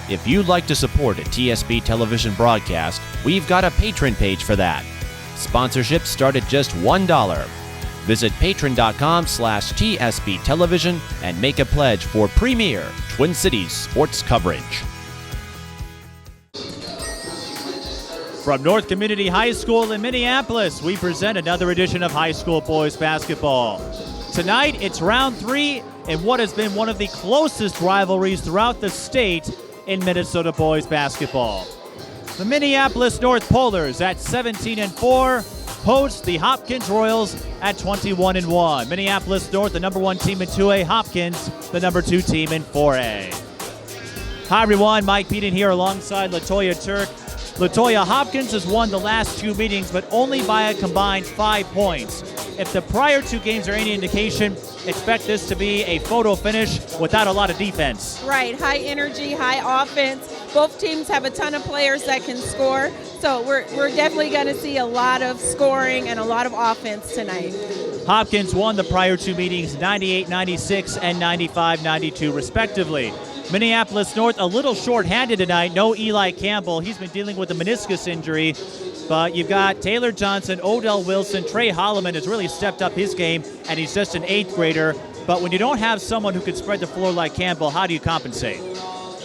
If you'd like to support a TSB television broadcast, we've got a Patreon page for that. Sponsorships start at just $1. Visit patreon.com/TSB television and make a pledge for premier Twin Cities sports coverage. From North Community High School in Minneapolis, we present another edition of high school boys basketball. Tonight, it's round 3 in what has been one of the closest rivalries throughout the state in Minnesota boys basketball. The Minneapolis North Polars at 17-4 host the Hopkins Royals at 21-1. Minneapolis North, the number 1 team in 2A, Hopkins, the number 2 team in 4A. Hi everyone, Mike Peden here alongside LaToya Turk. LaToya, Hopkins has won the last 2 meetings, but only by a combined 5 points. If the prior 2 games are any indication, expect this to be a photo finish without a lot of defense. Right, high energy, high offense. Both teams have a ton of players that can score, so we're definitely going to see a lot of scoring and a lot of offense tonight. Hopkins won the prior 2 meetings 98-96 and 95-92 respectively. Minneapolis North a little short-handed tonight. No Eli Campbell. He's been dealing with a meniscus injury. But you've got Taylor Johnson, Odell Wilson, Trey Holloman has really stepped up his game, and he's just an 8th grader. But when you don't have someone who can spread the floor like Campbell, how do you compensate?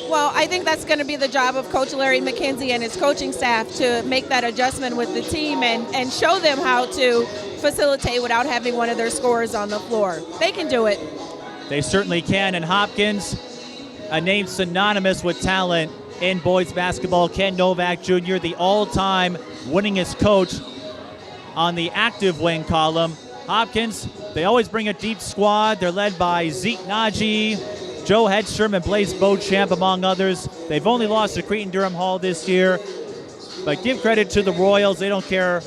Well, I think that's going to be the job of Coach Larry McKenzie and his coaching staff to make that adjustment with the team and show them how to facilitate without having one of their scorers on the floor. They can do it. They certainly can. And Hopkins, a name synonymous with talent in boys basketball, Ken Novak Jr., the all-time winningest coach on the active wing column. Hopkins, they always bring a deep squad. They're led by Zeke Naji, Joe Hedstrom, and Blaise Beauchamp, among others. They've only lost to Cretin-Durham Hall this year. But give credit to the Royals. They don't care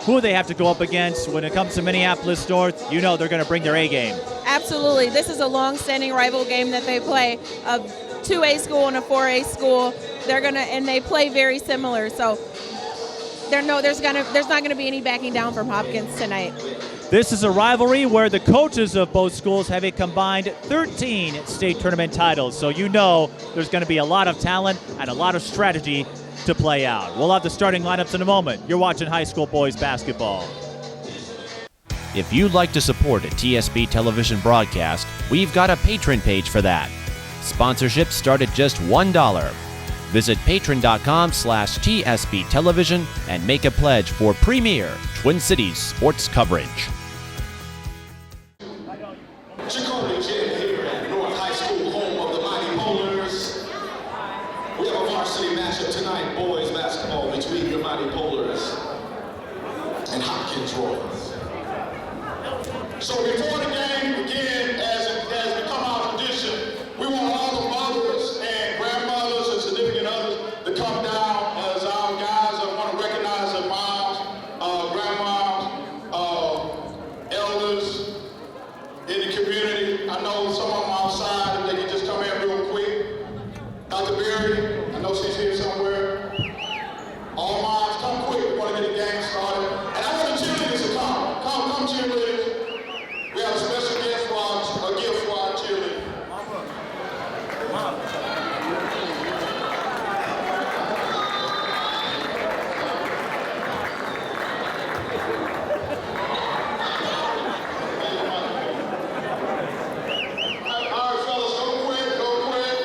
who they have to go up against. When it comes to Minneapolis North, you know they're going to bring their A game. Absolutely. This is a long-standing rival game that they play. A 2A school and a 4A school. And they play very similar. So there's not going to be any backing down from Hopkins tonight. This is a rivalry where the coaches of both schools have a combined 13 state tournament titles. So you know there's going to be a lot of talent and a lot of strategy to play out. We'll have the starting lineups in a moment. You're watching high school boys basketball. If you'd like to support a TSB television broadcast, we've got a Patreon page for that. Sponsorships start at just $1. Visit patreon.com/TSB television and make a pledge for premier Twin Cities sports coverage. Here at North High School, home of the Mighty Polars. We have a varsity matchup tonight, boys basketball, between your Mighty Polars and Hopkins Royals. So before the game begins, as become our tradition, we want all the mothers and grandmothers and significant others to come down as our guys. I want to recognize their moms, grandmoms, elders in the community. I know some of them outside, if they can just come in real quick. Dr. Berry, I know she's here somewhere. All moms, come quick. We want to get the game started. And I want the cheerleaders to come. Come cheerleaders. We have a special gift for our cheerleaders. All right, fellas, go quick.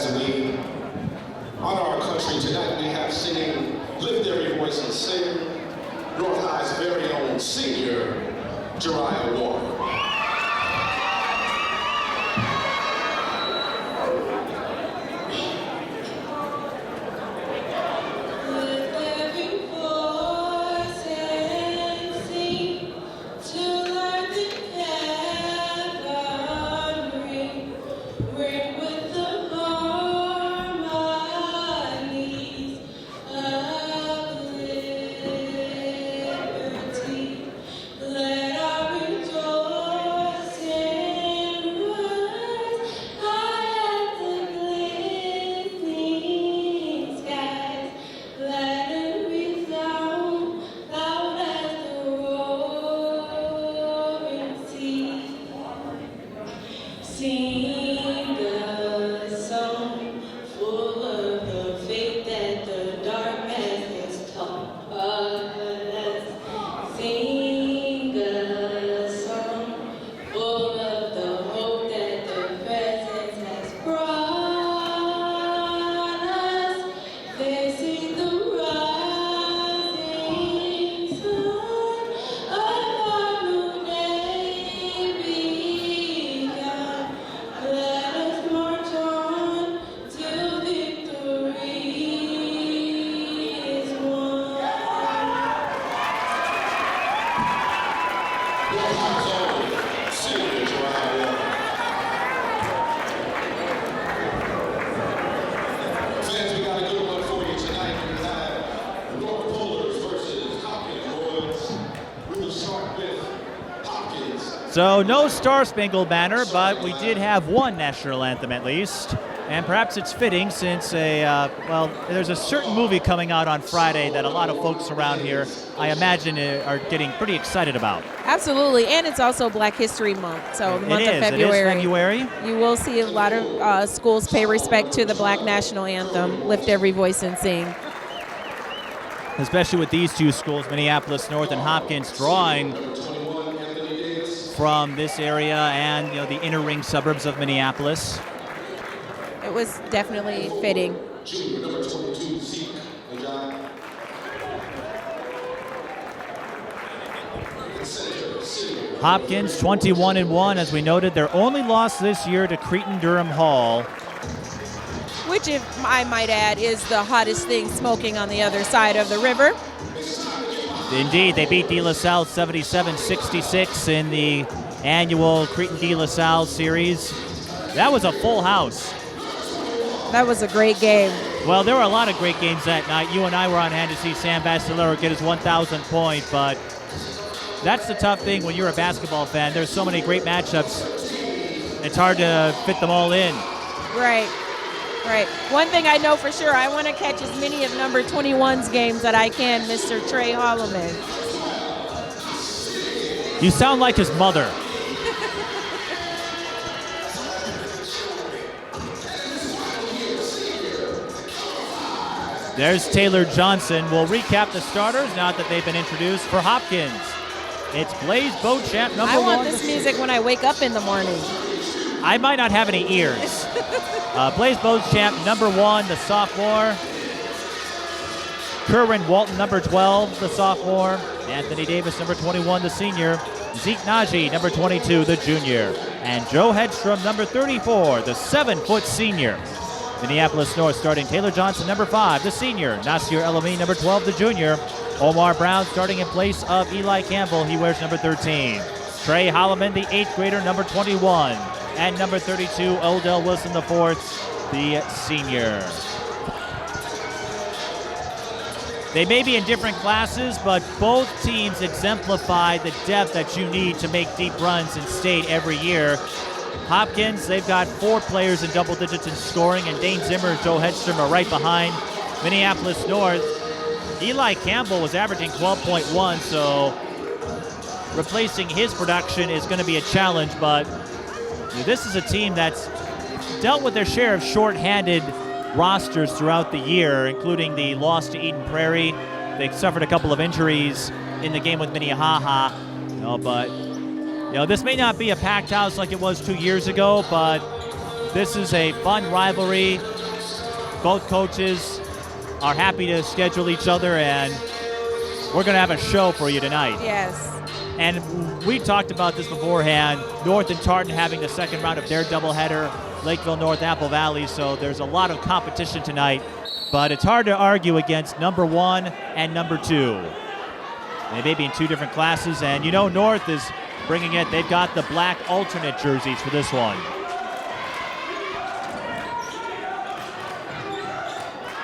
as we honor our country tonight, we have singing, lift every voice and sing, North High's very own senior, Jeriah Warren. So no Star-Spangled Banner, but we did have one national anthem at least. And perhaps it's fitting since there's a certain movie coming out on Friday that a lot of folks around here, I imagine, are getting pretty excited about. Absolutely, and it's also Black History Month, so the month of February. It is February. You will see a lot of schools pay respect to the Black national anthem, lift every voice and sing. Especially with these two schools, Minneapolis North and Hopkins, drawing from this area and the inner ring suburbs of Minneapolis. It was definitely fitting. Junior number 22, Zeke. Hopkins 21-1, as we noted, their only loss this year to Cretin-Durham Hall. Which, if I might add, is the hottest thing smoking on the other side of the river. Indeed, they beat De La Salle 77-66 in the annual Cretin De La Salle series. That was a full house. That was a great game. Well, there were a lot of great games that night. You and I were on hand to see Sam Bastillero get his 1,000th point, but that's the tough thing when you're a basketball fan. There's so many great matchups. It's hard to fit them all in. Right. One thing I know for sure, I want to catch as many of number 21's games that I can, Mr. Trey Holloman. You sound like his mother. There's Taylor Johnson. We'll recap the starters now that they've been introduced for Hopkins. It's Blaze Beauchamp, number 1. I want this music when I wake up in the morning. I might not have any ears. Blaze Beauchamp, number 1, the sophomore. Kerwin Walton, number 12, the sophomore. Anthony Davis, number 21, the senior. Zeke Najee, number 22, the junior. And Joe Hedstrom, number 34, the 7-foot senior. Minneapolis North starting Taylor Johnson, number 5, the senior. Nasir El-Amin, number 12, the junior. Omar Brown starting in place of Eli Campbell. He wears number 13. Trey Holloman, the 8th grader, number 21. And number 32, Odell Wilson, the 4th, the senior. They may be in different classes, but both teams exemplify the depth that you need to make deep runs in state every year. Hopkins, they've got 4 players in double digits in scoring, and Dane Zimmer and Joe Hedstrom are right behind. Minneapolis North, Eli Campbell was averaging 12.1, so replacing his production is going to be a challenge, but this is a team that's dealt with their share of short-handed rosters throughout the year, including the loss to Eden Prairie. They suffered a couple of injuries in the game with Minnehaha, but this may not be a packed house like it was 2 years ago, but this is a fun rivalry. both coaches are happy to schedule each other, and we're going to have a show for you tonight. Yes. And we talked about this beforehand, North and Tartan having the second round of their doubleheader, Lakeville North, Apple Valley, so there's a lot of competition tonight, but it's hard to argue against number 1 and number 2. They may be in 2 different classes, and you know North is bringing it. They've got the black alternate jerseys for this one.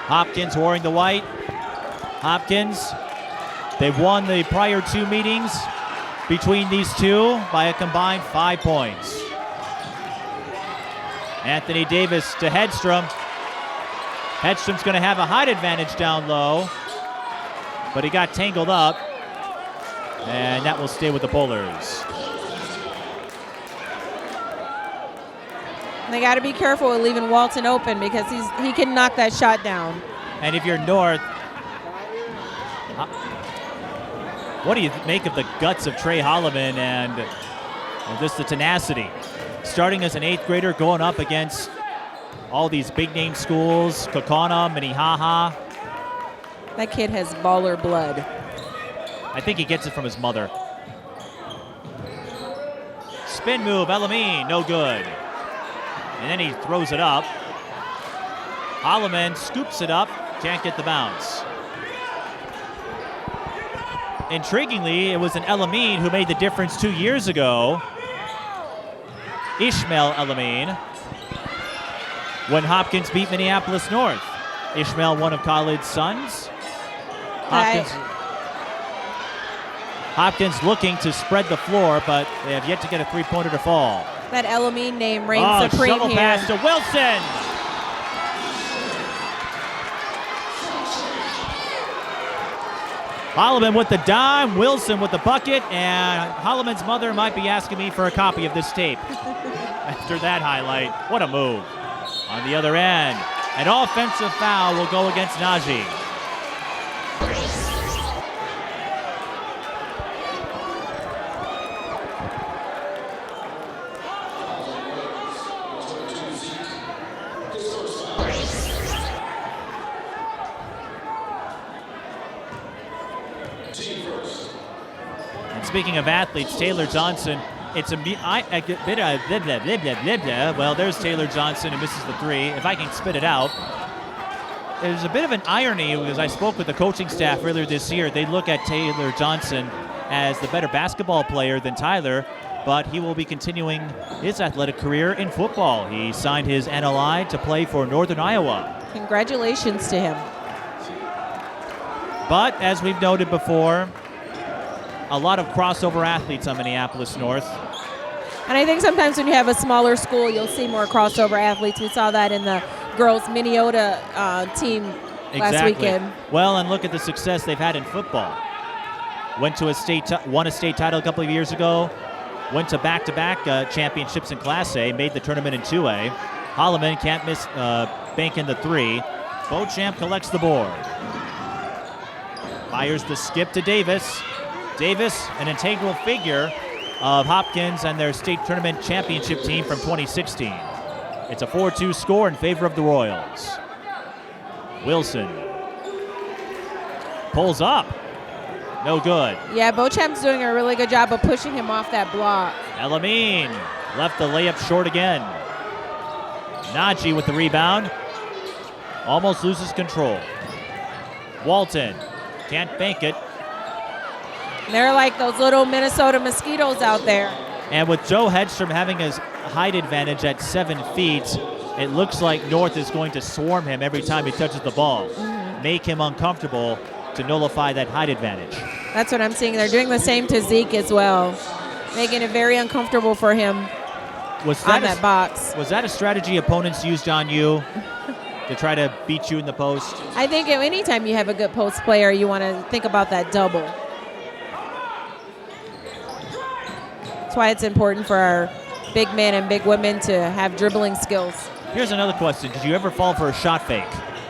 Hopkins wearing the white. Hopkins, they've won the prior 2 meetings between these two by a combined 5 points. Anthony Davis to Hedstrom. Hedstrom's going to have a height advantage down low, but he got tangled up, and that will stay with the Polars. They got to be careful with leaving Walton open because he can knock that shot down. And if you're North, what do you make of the guts of Trey Holloman and just the tenacity? Starting as an 8th grader, going up against all these big-name schools, Kokona, Minnehaha. That kid has baller blood. I think he gets it from his mother. Spin move, Elamine, no good. And then he throws it up. Holloman scoops it up, can't get the bounce. Intriguingly, it was an Elamine who made the difference 2 years ago. Ishmael Elamine, when Hopkins beat Minneapolis North. Ishmael, one of Khalid's sons. Hopkins looking to spread the floor, but they have yet to get a 3-pointer to fall. That Elamine name reigns supreme shovel here. pass to Wilson. Holloman with the dime, Wilson with the bucket, and Holloman's mother might be asking me for a copy of this tape. After that highlight, what a move. On the other end, an offensive foul will go against Najee. Speaking of athletes, Taylor Johnson, it's a bit of, well, there's Taylor Johnson and misses the 3. If I can spit it out. There's a bit of an irony because I spoke with the coaching staff earlier this year. They look at Taylor Johnson as the better basketball player than Tyler, but he will be continuing his athletic career in football. He signed his NLI to play for Northern Iowa. Congratulations to him. But as we've noted before, a lot of crossover athletes on Minneapolis North. And I think sometimes when you have a smaller school, you'll see more crossover athletes. We saw that in the girls' Minneota team last weekend. Well, and look at the success they've had in football. Won a state title a couple of years ago. Went to back-to-back championships in Class A. Made the tournament in 2A. Holloman can't miss banking the 3. Beauchamp collects the board. Fires the skip to Davis. Davis, an integral figure of Hopkins and their state tournament championship team from 2016. It's a 4-2 score in favor of the Royals. Wilson pulls up. No good. Yeah, Beauchamp's doing a really good job of pushing him off that block. Elamine left the layup short again. Najee with the rebound. Almost loses control. Walton can't bank it. They're like those little Minnesota mosquitoes out there. And with Joe Hedstrom having his height advantage at 7 feet, it looks like North is going to swarm him every time he touches the ball. Make him uncomfortable to nullify that height advantage. That's what I'm seeing. They're doing the same to Zeke as well, making it very uncomfortable for him on that box. Was that a strategy opponents used on you to try to beat you in the post? I think anytime you have a good post player, you want to think about that double. That's why it's important for our big men and big women to have dribbling skills. Here's another question. Did you ever fall for a shot fake?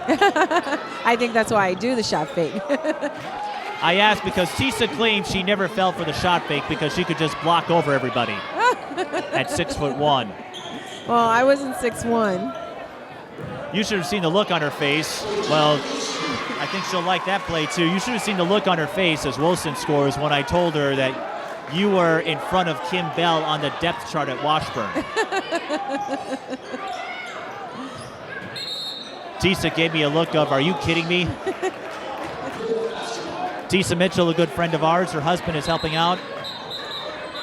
I think that's why I do the shot fake. I asked because Tisa claims she never fell for the shot fake because she could just block over everybody at 6'1". Well, I wasn't 6'1". You should have seen the look on her face. Well, I think she'll like that play too. You should have seen the look on her face as Wilson scores when I told her that you were in front of Kim Bell on the depth chart at Washburn. Tisa gave me a look of, are you kidding me? Tisa Mitchell, a good friend of ours, her husband is helping out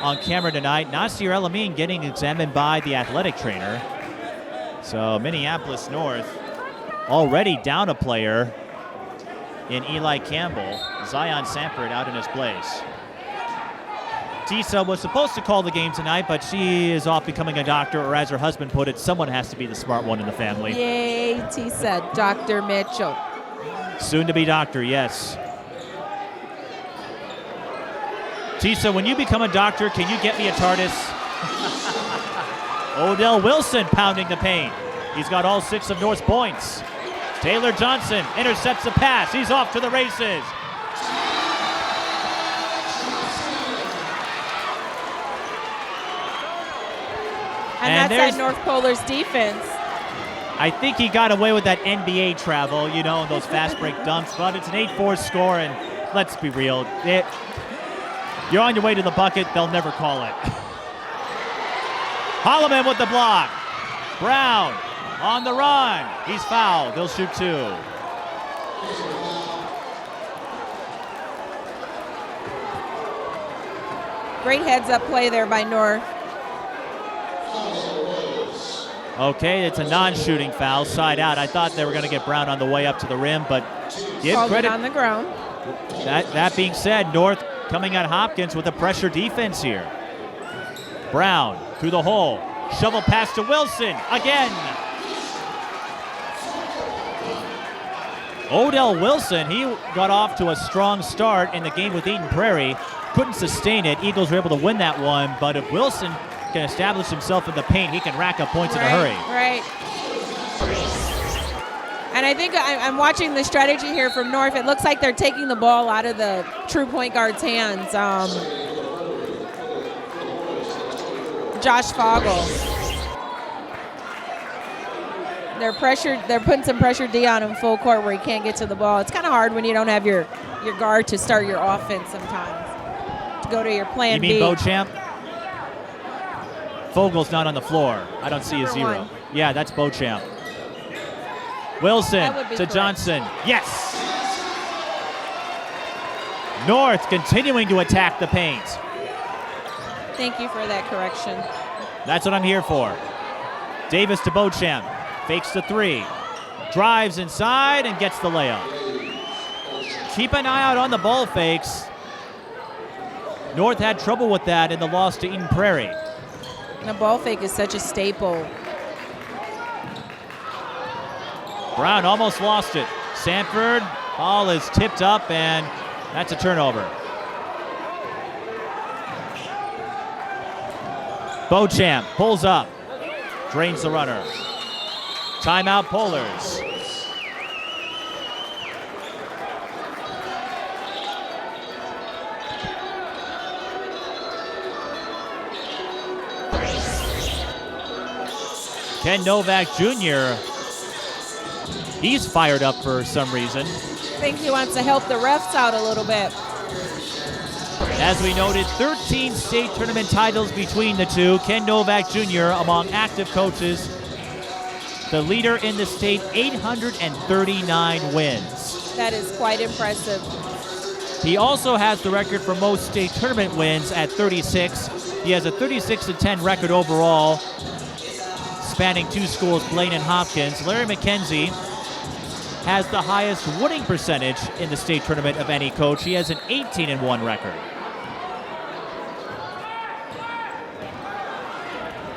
on camera tonight. Nasir El-Amin getting examined by the athletic trainer. So Minneapolis North already down a player in Eli Campbell. Zion Sanford out in his place. Tisa was supposed to call the game tonight, but she is off becoming a doctor, or as her husband put it, someone has to be the smart one in the family. Yay, Tisa, Dr. Mitchell. Soon to be doctor, yes. Tisa, when you become a doctor, can you get me a TARDIS? Odell Wilson pounding the paint. He's got all 6 of North's points. Taylor Johnson intercepts the pass. He's off to the races. And that's North Polar's defense. I think he got away with that NBA travel, you know, those fast break dunks, but it's an 8-4 score, and let's be real. You're on your way to the bucket, they'll never call it. Holloman with the block. Brown on the run. He's fouled. He'll shoot 2. Great heads-up play there by North. Okay, it's a non-shooting foul, side out. I thought they were going to get Brown on the way up to the rim, but give Called credit. It on the ground. That being said, North coming at Hopkins with a pressure defense here. Brown through the hole. Shovel pass to Wilson again. Odell Wilson, he got off to a strong start in the game with Eden Prairie. Couldn't sustain it. Eagles were able to win that one, but if Wilson can establish himself in the paint, he can rack up points in a hurry. Right. And I think I'm watching the strategy here from North. It looks like they're taking the ball out of the true point guard's hands. Josh Fogel. They're putting some pressure D on him full court where he can't get to the ball. It's kind of hard when you don't have your guard to start your offense sometimes. To go to your plan B. You mean Beauchamp? Fogel's not on the floor. I don't see a 0. 1. Yeah, that's Beauchamp. Wilson to correct. Johnson. Yes! North continuing to attack the paint. Thank you for that correction. That's what I'm here for. Davis to Beauchamp. Fakes the 3. Drives inside and gets the layup. Keep an eye out on the ball fakes. North had trouble with that in the loss to Eden Prairie. And a ball fake is such a staple. Brown almost lost it. Sanford, ball is tipped up, and that's a turnover. Beauchamp pulls up, drains the runner. Timeout, Polars. Ken Novak Jr., he's fired up for some reason. I think he wants to help the refs out a little bit. As we noted, 13 state tournament titles between the two. Ken Novak Jr. among active coaches, the leader in the state, 839 wins. That is quite impressive. He also has the record for most state tournament wins at 36. He has a 36-10 record overall, spanning 2 schools, Blaine and Hopkins. Larry McKenzie has the highest winning percentage in the state tournament of any coach. He has an 18-1 record.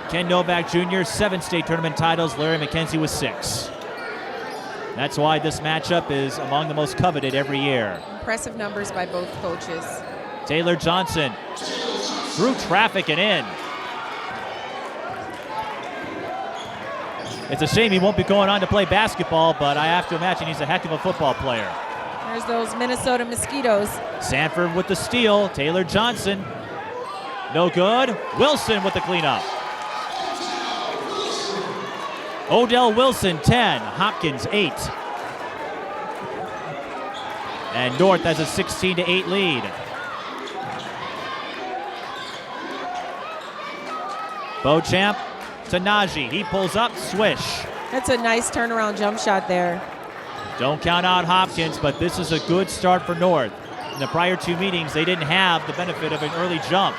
Ken Novak Jr., 7 state tournament titles. Larry McKenzie with 6. That's why this matchup is among the most coveted every year. Impressive numbers by both coaches. Taylor Johnson through traffic and in. It's a shame he won't be going on to play basketball, but I have to imagine he's a heck of a football player. There's those Minnesota Mosquitoes. Sanford with the steal. Taylor Johnson. No good. Wilson with the cleanup. Odell Wilson, 10. Hopkins, 8. And North has a 16-8 lead. Beauchamp to Najee. He pulls up, swish. That's a nice turnaround jump shot there. Don't count out Hopkins, but this is a good start for North. In the prior 2 meetings, they didn't have the benefit of an early jump.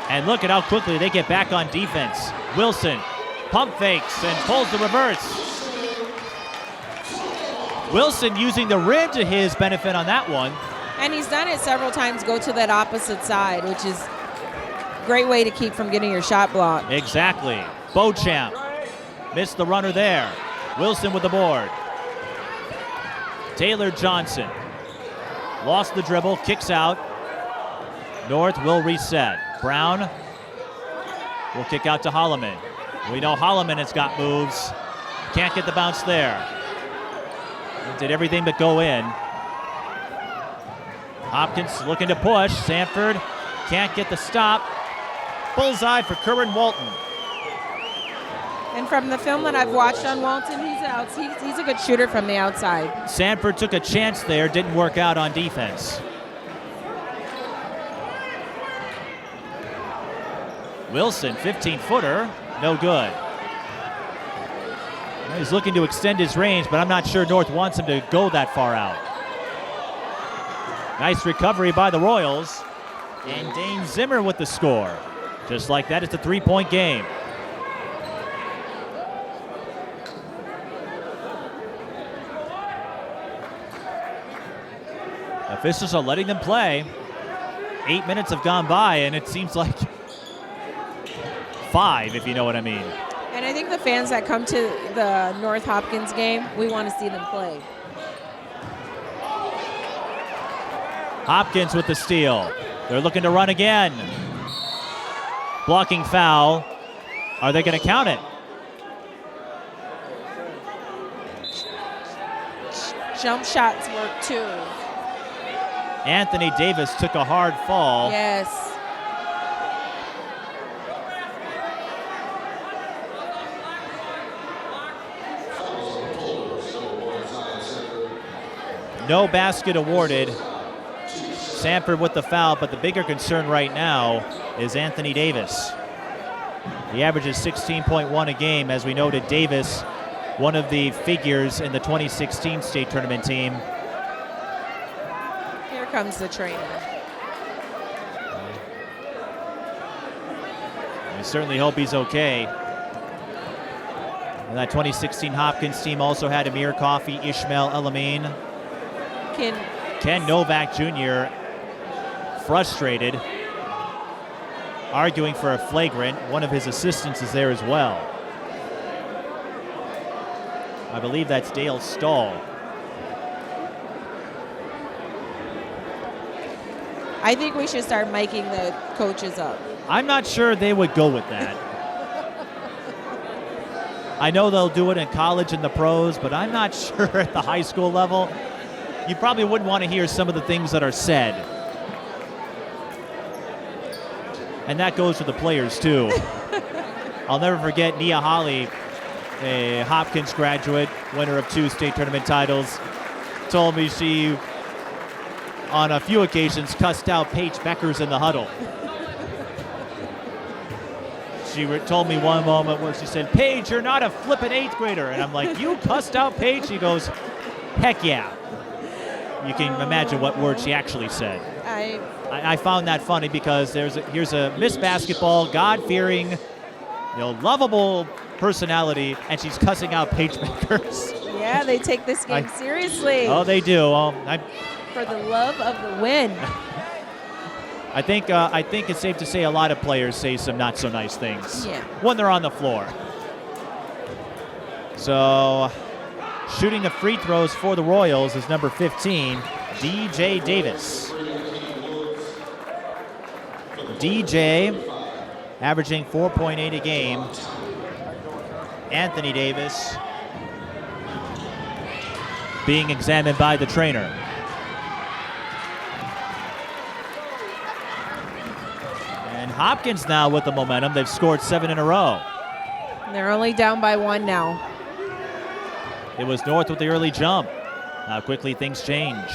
And look at how quickly they get back on defense. Wilson pump fakes and pulls the reverse. Wilson using the rim to his benefit on that one. And he's done it several times, go to that opposite side, which is a great way to keep from getting your shot blocked. Exactly. Beauchamp missed the runner there. Wilson with the board. Taylor Johnson lost the dribble, kicks out. North will reset. Brown will kick out to Holloman. We know Holloman has got moves. Can't get the bounce there. He did everything but go in. Hopkins looking to push. Sanford can't get the stop. Bullseye for Curran Walton. And from the film that I've watched on Walton, he's a good shooter from the outside. Sanford took a chance there, didn't work out on defense. Wilson, 15-footer, no good. He's looking to extend his range, but I'm not sure North wants him to go that far out. Nice recovery by the Royals. And Dane Zimmer with the score. Just like that, it's a 3-point game. Officials are letting them play. 8 minutes have gone by, and it seems like 5, if you know what I mean. And I think the fans that come to the North Hopkins game, we want to see them play. Hopkins with the steal. They're looking to run again. Blocking foul. Are they going to count it? Jump shots work too. Anthony Davis took a hard fall. Yes. No basket awarded. Sanford with the foul, but the bigger concern right now is Anthony Davis. He averages 16.1 a game. As we noted, Davis, one of the figures in the 2016 state tournament team. Here comes the trainer. We certainly hope he's okay. And that 2016 Hopkins team also had Amir Coffey, Ishmael Elamine. Ken Novak Jr. frustrated, arguing for a flagrant. One of his assistants is there as well. I believe that's Dale Stahl. I think we should start miking the coaches up. I'm not sure they would go with that. I know they'll do it in college and the pros, but I'm not sure at the high school level. You probably wouldn't want to hear some of the things that are said. And that goes for the players, too. I'll never forget Nia Holly, a Hopkins graduate, winner of 2 state tournament titles, told me she, on a few occasions, cussed out Paige Beckers in the huddle. She told me one moment where she said, "Paige, you're not a flippin' 8th grader." And I'm like, "You cussed out Paige?" She goes, "Heck yeah." You can imagine what words she actually said. I found that funny because here's a Miss Basketball, God-fearing, lovable personality, and she's cussing out Paige Beckers. Yeah, they take this game seriously. Oh, they do. For the love of the win. I think it's safe to say a lot of players say some not so nice things when they're on the floor. So, shooting the free throws for the Royals is number 15, DJ Davis. DJ averaging 4.8 a game. Anthony Davis being examined by the trainer. And Hopkins now with the momentum. They've scored 7 in a row. They're only down by 1 now. It was North with the early jump. How quickly things change.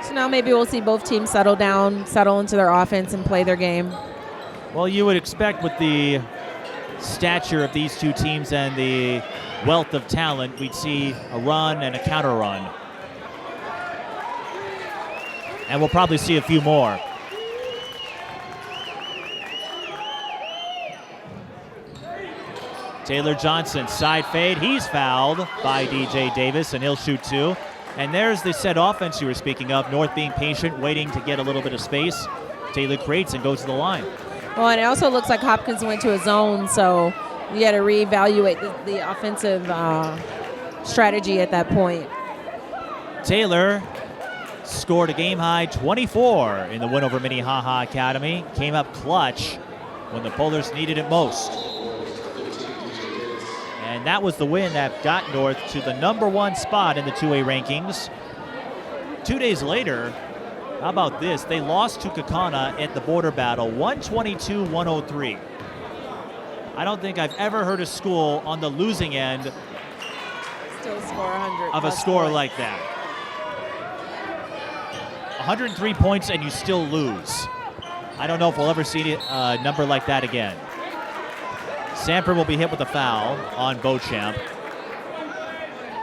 So now maybe we'll see both teams settle down, settle into their offense, and play their game. Well, you would expect with the stature of these two teams and the wealth of talent, we'd see a run and a counter run. And we'll probably see a few more. Taylor Johnson, side fade. He's fouled by DJ Davis, and he'll shoot 2. And there's the set offense you were speaking of. North being patient, waiting to get a little bit of space. Taylor creates and goes to the line. Well, and it also looks like Hopkins went to a zone, so you got to reevaluate the offensive strategy at that point. Taylor scored a game-high 24 in the win over Minnehaha Academy. Came up clutch when the Polars needed it most. And that was the win that got North to the #1 spot in the 2A rankings. 2 days later, how about this? They lost to Kaukauna at the border battle, 122-103. I don't think I've ever heard a school on the losing end Still score 100 of a score like that. 103 points and you still lose. I don't know if we'll ever see a number like that again. Sanford will be hit with a foul on Beauchamp.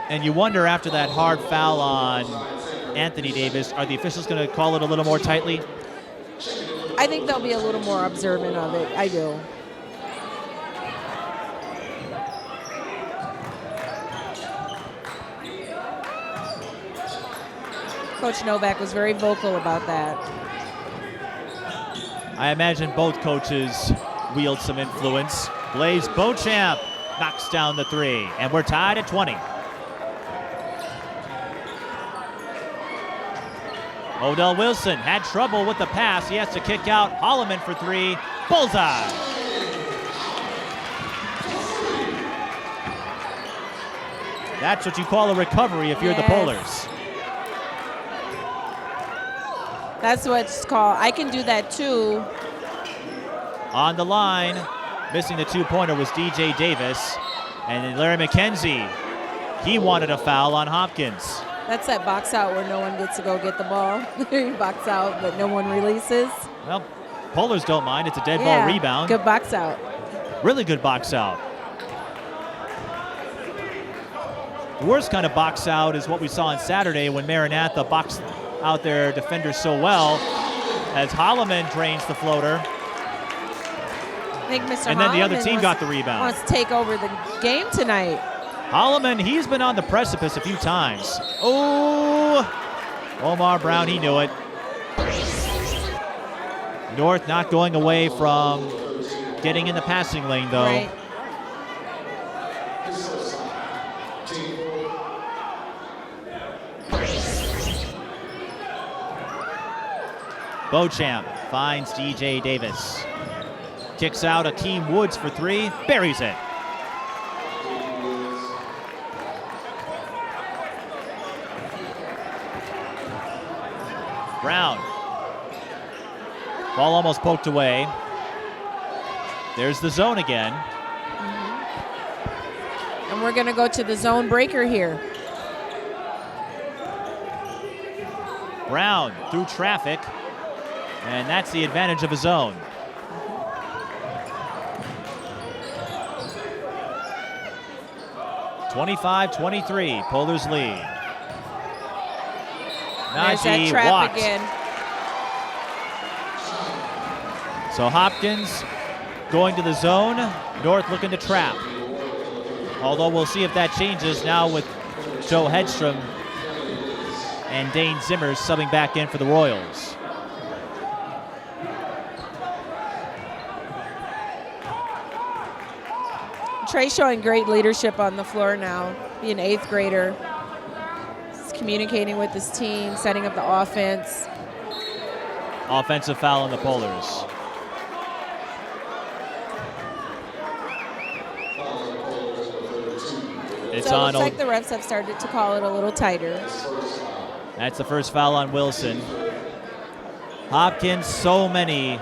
And you wonder after that hard foul on Anthony Davis, are the officials going to call it a little more tightly? I think they'll be a little more observant of it. I do. Coach Novak was very vocal about that. I imagine both coaches wield some influence. Blaze Beauchamp knocks down the 3, and we're tied at 20. Odell Wilson had trouble with the pass. He has to kick out Holloman for 3. Bullseye. That's what you call a recovery if you're the Polars. That's what's called. I can do that too. On the line, missing the 2-pointer was DJ Davis. And then Larry McKenzie, he wanted a foul on Hopkins. That's that box out where no one gets to go get the ball. You box out, but no one releases. Well, Polars don't mind. It's a dead ball rebound. Good box out. Really good box out. The worst kind of box out is what we saw on Saturday when Maranatha boxed out their defenders so well as Holloman drains the floater. I think Mr. And then the other Holloman team got the rebound. Wants to take over the game tonight. Holloman, he's been on the precipice a few times. Oh, Omar Brown, he knew it. North not going away from getting in the passing lane, though. Right. Beauchamp finds DJ Davis. Kicks out Akeem Woods for 3, buries it. Brown. Ball almost poked away. There's the zone again. And we're going to go to the zone breaker here. Brown through traffic. And that's the advantage of a zone. (25-23), Polars lead. There's that Najee trap walked. again. So Hopkins going to the zone. North looking to trap. Although we'll see if that changes now with Joe Hedstrom and Dane Zimmers subbing back in for the Royals. Trey's showing great leadership on the floor now, being an 8th grader. He's communicating with his team, setting up the offense. Offensive foul on the Polars. It's So it on. looks like the refs have started to call it a little tighter. That's the first foul on Wilson. Hopkins, so many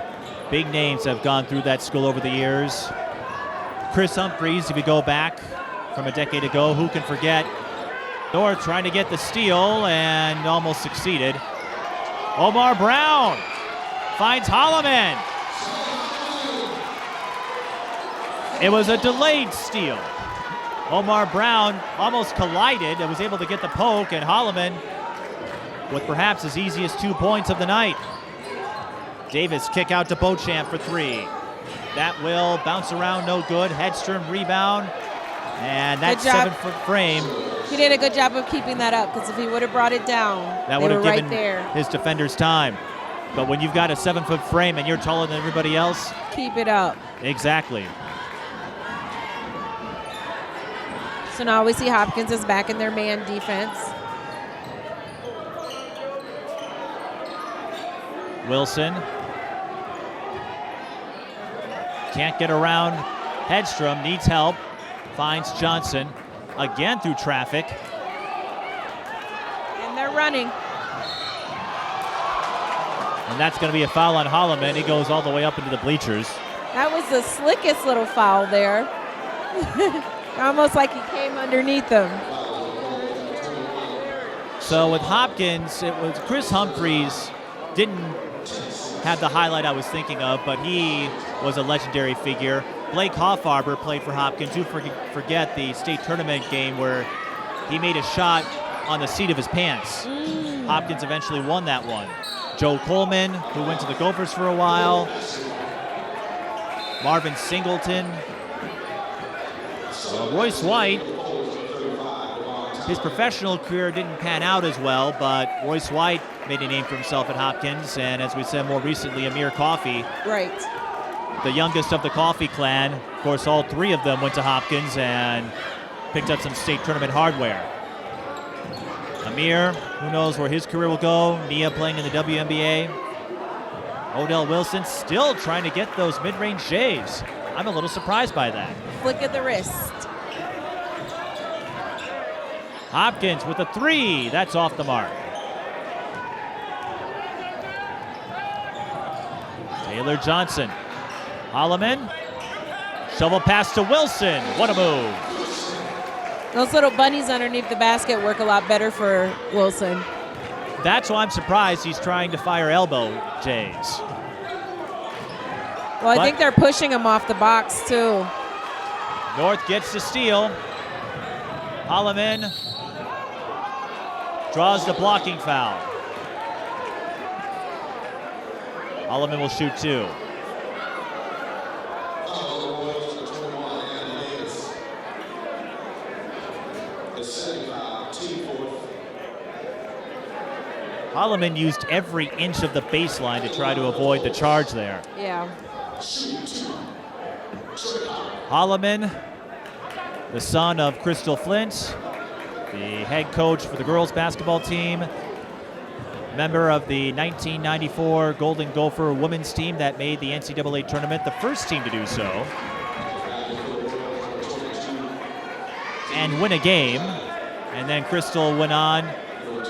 big names have gone through that school over the years. Chris Humphreys, if you go back from a decade ago, who can forget? North trying to get the steal and almost succeeded. Omar Brown finds Holloman. It was a delayed steal. Omar Brown almost collided and was able to get the poke, and Holloman with perhaps his easiest 2 points of the night. Davis kick out to Beauchamp for 3. That will bounce around, no good. Hedstrom rebound, and that 7-foot frame. He did a good job of keeping that up, because if he would have brought it down, that would have given right there. His defenders time. But when you've got a 7-foot frame and you're taller than everybody else, keep it up. Exactly. So now we see Hopkins is back in their man defense. Wilson can't get around. Hedstrom needs help. Finds Johnson again through traffic. And they're running. And that's going to be a foul on Holloman. He goes all the way up into the bleachers. That was the slickest little foul there. Almost like he came underneath them. So with Hopkins, it was Chris Humphreys didn't have the highlight I was thinking of, but he was a legendary figure. Blake Hoffarber played for Hopkins. You forget the state tournament game where he made a shot on the seat of his pants. Hopkins eventually won that one. Joe Coleman, who went to the Gophers for a while. Marvin Singleton. Royce White, his professional career didn't pan out as well, but Royce White made a name for himself at Hopkins, and as we said more recently, Amir Coffey. Right. The youngest of the Coffey clan. Of course, all 3 of them went to Hopkins and picked up some state tournament hardware. Amir, who knows where his career will go. Nia playing in the WNBA. Odell Wilson still trying to get those mid-range J's. I'm a little surprised by that. Flick of the wrist. Hopkins with a 3. That's off the mark. Taylor Johnson. Holloman. Shovel pass to Wilson. What a move. Those little bunnies underneath the basket work a lot better for Wilson. That's why I'm surprised he's trying to fire elbow Jays. Well, I think they're pushing him off the box, too. North gets the steal. Holloman draws the blocking foul. Holloman will shoot 2. Holloman used every inch of the baseline to try to avoid the charge there. Yeah. Holloman, the son of Crystal Flint, the head coach for the girls basketball team, member of the 1994 Golden Gopher women's team that made the NCAA tournament, the first team to do so, and win a game. And then Crystal went on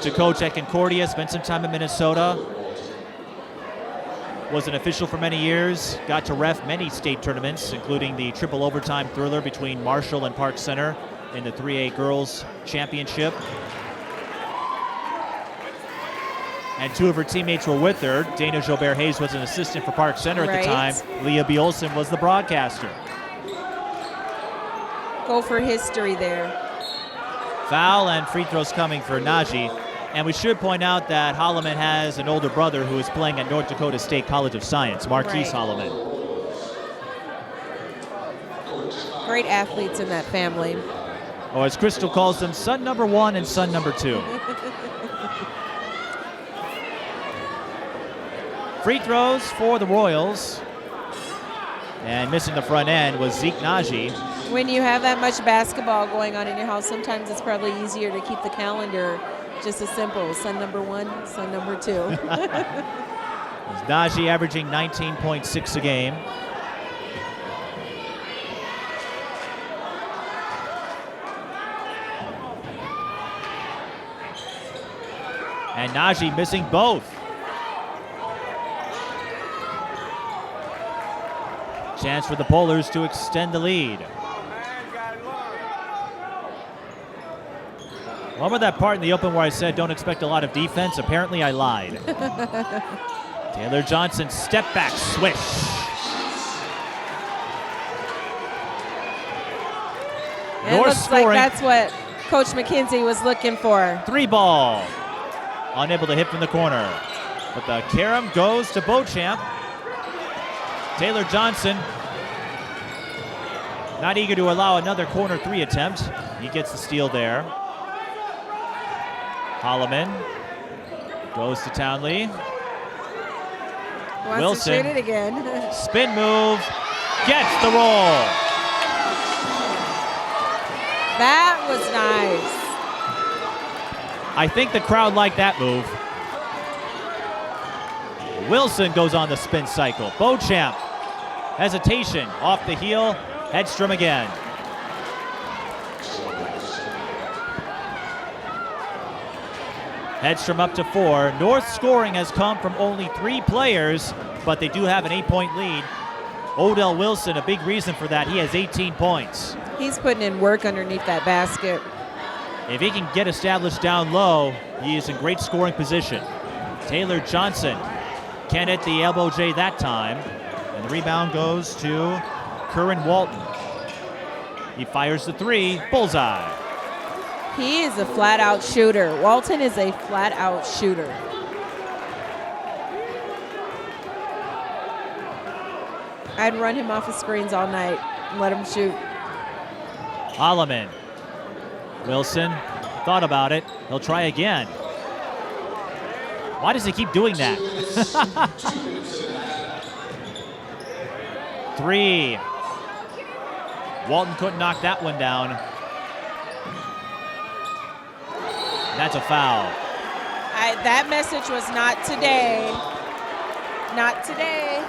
to coach at Concordia, spent some time in Minnesota, was an official for many years, got to ref many state tournaments, including the triple overtime thriller between Marshall and Park Center in the 3A Girls Championship. And 2 of her teammates were with her. Dana Jobert-Hayes was an assistant for Park Center at the time. Leah Bjolson was the broadcaster. Go for history there. Foul and free throws coming for Najee. And we should point out that Holloman has an older brother who is playing at North Dakota State College of Science, Marquise Holloman. Great athletes in that family. Or as Crystal calls them, son number 1 and son number 2. Free throws for the Royals. And missing the front end was Zeke Najee. When you have that much basketball going on in your house, sometimes it's probably easier to keep the calendar just as simple. Son number 1, son number 2. Najee averaging 19.6 a game. And Najee missing both. Chance for the Polars to extend the lead. Remember that part in the open where I said don't expect a lot of defense? Apparently I lied. Taylor Johnson, step back, swish. And it looks like that's what Coach McKenzie was looking for. 3-ball. Unable to hit from the corner. But the carom goes to Beauchamp. Taylor Johnson not eager to allow another corner 3 attempt. He gets the steal there. Holloman goes to Townley. Wants Wilson. to shoot it again. Spin move. Gets the roll. That was nice. I think the crowd liked that move. Wilson goes on the spin cycle. Beauchamp. Hesitation. Off the heel. Hedstrom again. Hedstrom up to 4. North scoring has come from only 3 players, but they do have an 8-point lead. Odell Wilson, a big reason for that. He has 18 points. He's putting in work underneath that basket. If he can get established down low, he is in great scoring position. Taylor Johnson can't hit the elbow J that time. And the rebound goes to Curran Walton. He fires the 3, bullseye. He is a flat-out shooter. Walton is a flat-out shooter. I'd run him off the screens all night and let him shoot. Holloman. Wilson thought about it. He'll try again. Why does he keep doing that? 3. Walton couldn't knock that one down. That's a foul. That message was not today. Not today.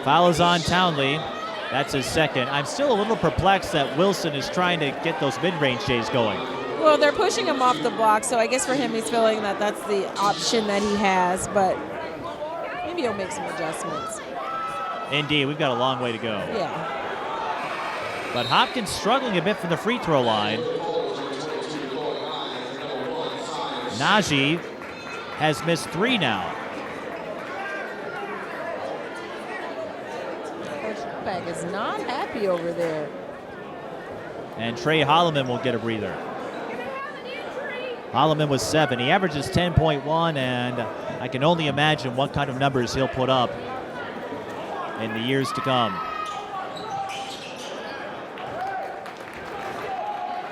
Foul is on Townley. That's his second. I'm still a little perplexed that Wilson is trying to get those mid-range J's going. Well, they're pushing him off the block, so I guess for him he's feeling that that's the option that he has, but maybe he'll make some adjustments. Indeed, we've got a long way to go. Yeah. But Hopkins struggling a bit from the free throw line. Najee has missed 3 now. Coach Beck is not happy over there. And Trey Holloman will get a breather. Holloman was 7. He averages 10.1, and I can only imagine what kind of numbers he'll put up in the years to come.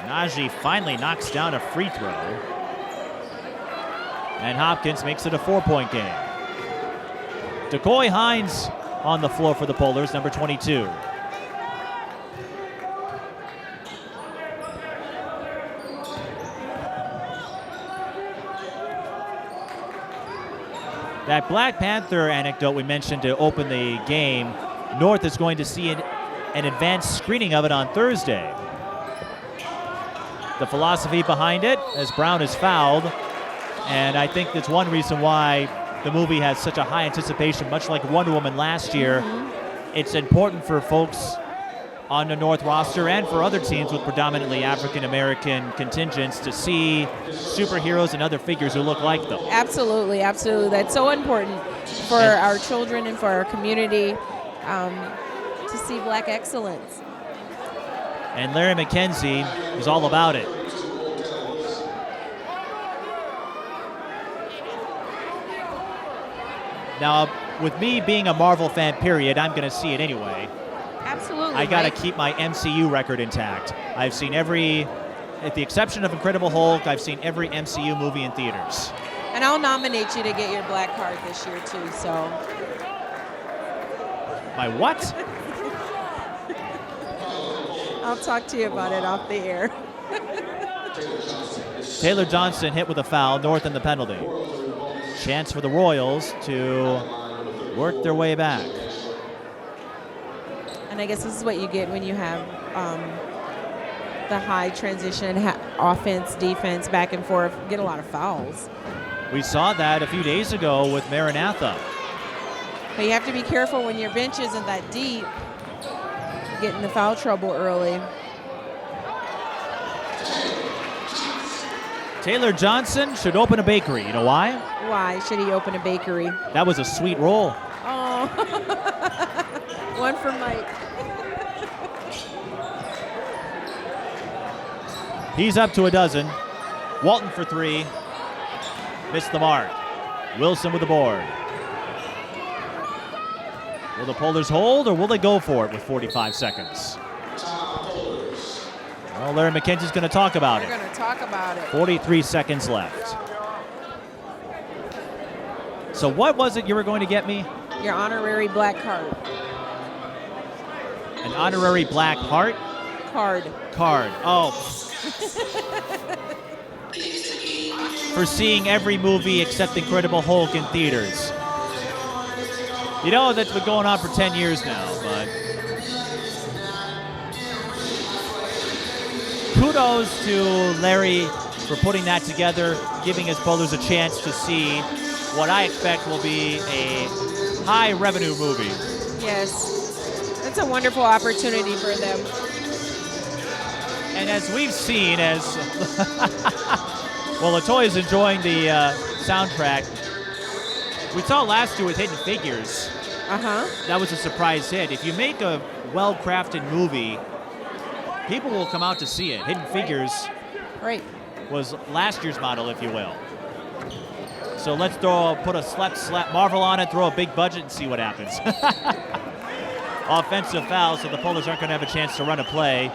Najee finally knocks down a free throw. And Hopkins makes it a 4-point game. Decoy Hines on the floor for the Polars, number 22. That Black Panther anecdote we mentioned to open the game, North is going to see an advanced screening of it on Thursday. The philosophy behind it, as Brown is fouled, and I think that's one reason why the movie has such a high anticipation, much like Wonder Woman last year. It's important for folks on the North roster and for other teams with predominantly African-American contingents to see superheroes and other figures who look like them. Absolutely, absolutely. That's so important for our children and for our community to see black excellence. And Larry McKenzie is all about it. Now, with me being a Marvel fan, period, I'm going to see it anyway. Absolutely. I got to keep my MCU record intact. I've seen at the exception of Incredible Hulk, I've seen every MCU movie in theaters. And I'll nominate you to get your black card this year, too, so. My what? I'll talk to you about it off the air. Taylor Johnson hit with a foul, North in the penalty. Chance for the Royals to work their way back. And I guess this is what you get when you have the high transition offense, defense, back and forth. Get a lot of fouls. We saw that a few days ago with Maranatha. But you have to be careful when your bench isn't that deep. Get into foul trouble early. Taylor Johnson should open a bakery. You know why? Why should he open a bakery? That was a sweet roll. Oh, one for Mike. He's up to a dozen. Walton for three. Missed the mark. Wilson with the board. Will the Polars hold or will they go for it with 45 seconds? Well, Larry McKenzie's going to talk about it. We're going to talk about it. 43 seconds left. So what was it you were going to get me? Your honorary black card. An honorary black heart? Card. Oh. For seeing every movie except Incredible Hulk in theaters. You know, that's been going on for 10 years now, but kudos to Larry for putting that together, giving his Polars a chance to see what I expect will be a high revenue movie. Yes, it's a wonderful opportunity for them. And as we've seen, well, LaToya's enjoying the soundtrack. We saw last year with Hidden Figures. That was a surprise hit. If you make a well-crafted movie, people will come out to see it. Hidden Figures was last year's model, if you will. So let's put a slap Marvel on it, throw a big budget, and see what happens. Offensive foul, so the Polars aren't going to have a chance to run a play.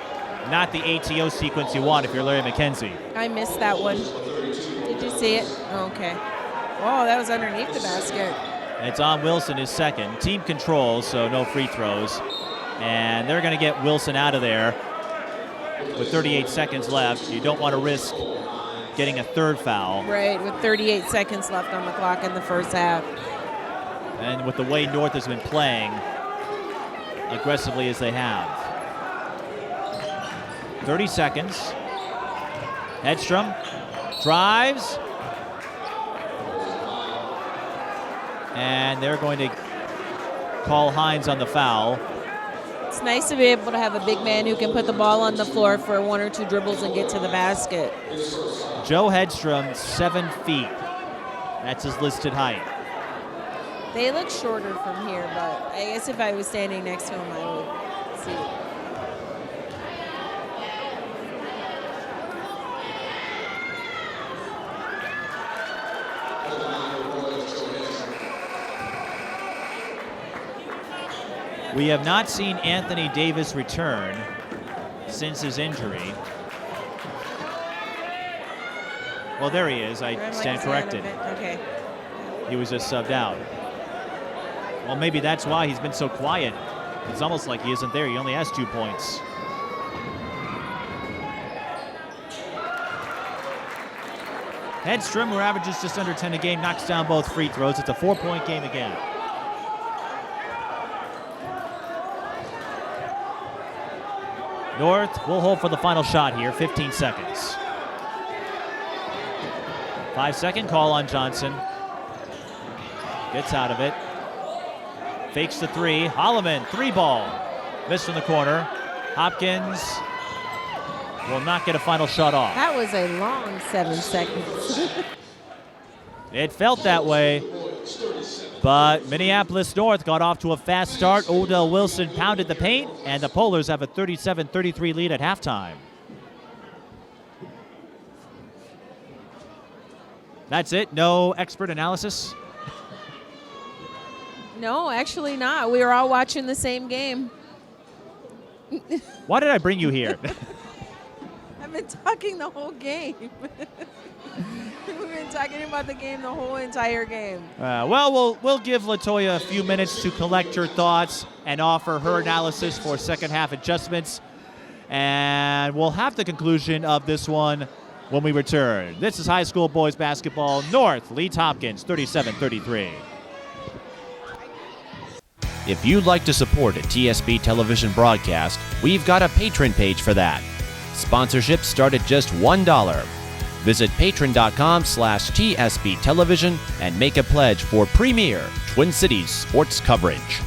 Not the ATO sequence you want if you're Larry McKenzie. I missed that one. Did you see it? Okay. Oh, that was underneath the basket. It's on Wilson, his second. Team control, so no free throws. And they're going to get Wilson out of there with 38 seconds left. You don't want to risk getting a third foul. Right, with 38 seconds left on the clock in the first half. And with the way North has been playing aggressively as they have. 30 seconds. Hedstrom drives. And they're going to call Hines on the foul. It's nice to be able to have a big man who can put the ball on the floor for one or two dribbles and get to the basket. Joe Hedstrom, 7 feet. That's his listed height. They look shorter from here, but I guess if I was standing next to him, I would see it. We have not seen Anthony Davis return since his injury. Well, there he is. I stand corrected. Okay. He was just subbed out. Well, maybe that's why he's been so quiet. It's almost like he isn't there. He only has 2 points. Hedstrom, who averages just under 10 a game, knocks down both free throws. It's a 4-point game again. North will hold for the final shot here, 15 seconds. 5-second call on Johnson. Gets out of it. Fakes the three. Holloman, 3-ball. Missed from the corner. Hopkins will not get a final shot off. That was a long 7 seconds. It felt that way. But Minneapolis North got off to a fast start. Odell Wilson pounded the paint, and the Polars have a 37-33 lead at halftime. That's it? No expert analysis? No, actually not. We were all watching the same game. Why did I bring you here? I've been talking the whole game. We've been talking about the game the whole entire game. Well, we'll give LaToya a few minutes to collect her thoughts and offer her analysis for second half adjustments. And we'll have the conclusion of this one when we return. This is high school boys basketball. North leads Hopkins 37-33. If you'd like to support a TSB television broadcast, we've got a Patreon page for that. Sponsorships start at just $1. Visit patron.com/TSB Television and make a pledge for premier Twin Cities sports coverage.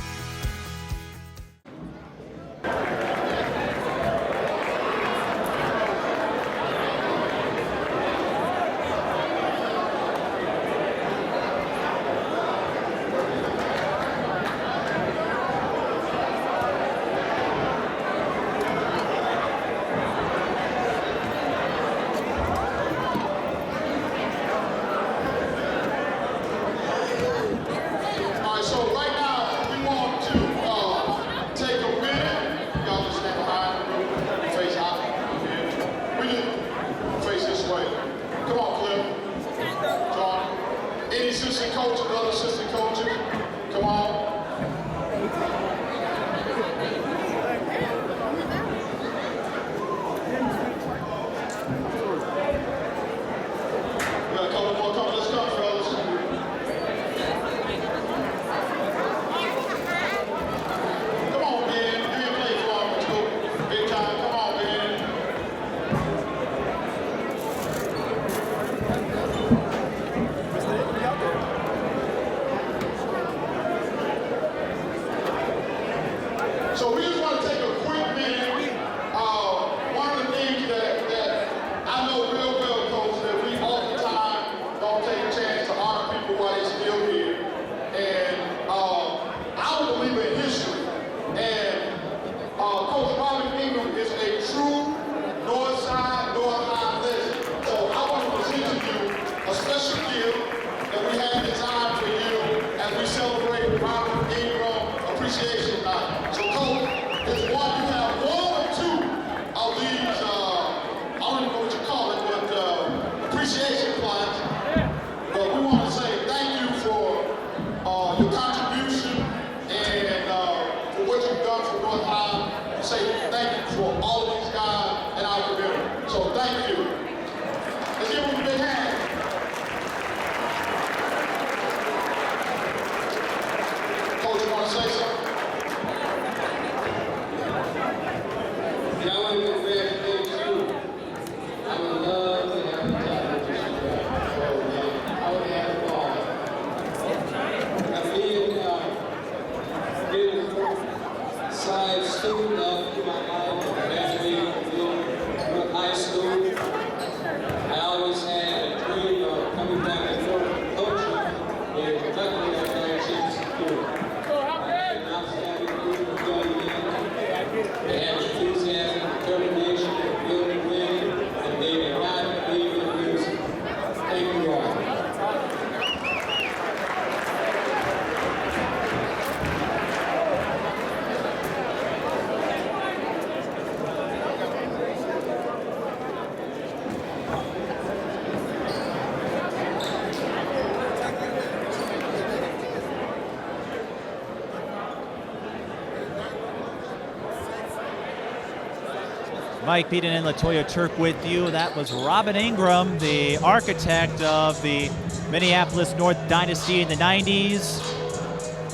Mike, Peden, and LaToya, Turk with you. That was Robin Ingram, the architect of the Minneapolis North dynasty in the 90s.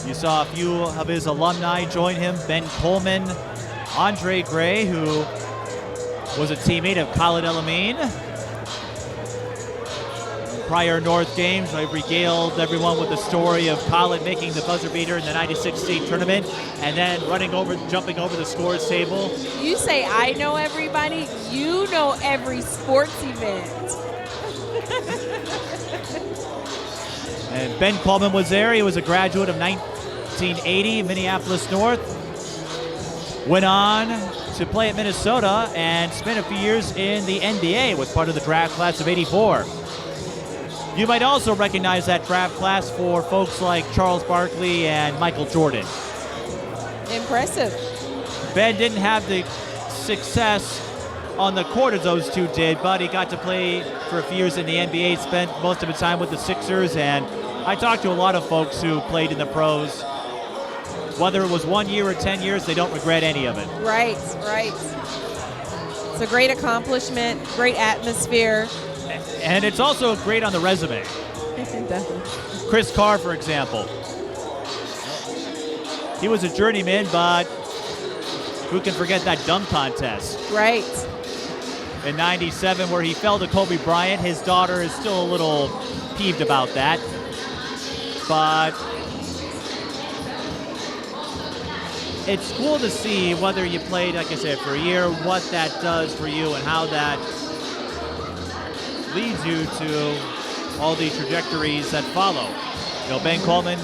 You saw a few of his alumni join him, Ben Coleman, Andre Gray, who was a teammate of Khalid El-Amin. Prior North games, I regaled everyone with the story of Khalid making the buzzer beater in the 96 state tournament and then jumping over the scores table. You say I know everybody, you know every sports event. And Ben Coleman was there. He was a graduate of 1980, Minneapolis North. Went on to play at Minnesota and spent a few years in the NBA, was part of the draft class of '84. You might also recognize that draft class for folks like Charles Barkley and Michael Jordan. Impressive. Ben didn't have the success on the court as those two did, but he got to play for a few years in the NBA, spent most of his time with the Sixers, and I talked to a lot of folks who played in the pros. Whether it was 1 year or 10 years, they don't regret any of it. Right, right. It's a great accomplishment, great atmosphere. And it's also great on the resume. Chris Carr, for example. He was a journeyman, but who can forget that dunk contest? Right. in '97 where he fell to Kobe Bryant. His daughter is still a little peeved about that. But it's cool to see whether you played, like I said, for a year, what that does for you and how that leads you to all the trajectories that follow. You know, Ben Coleman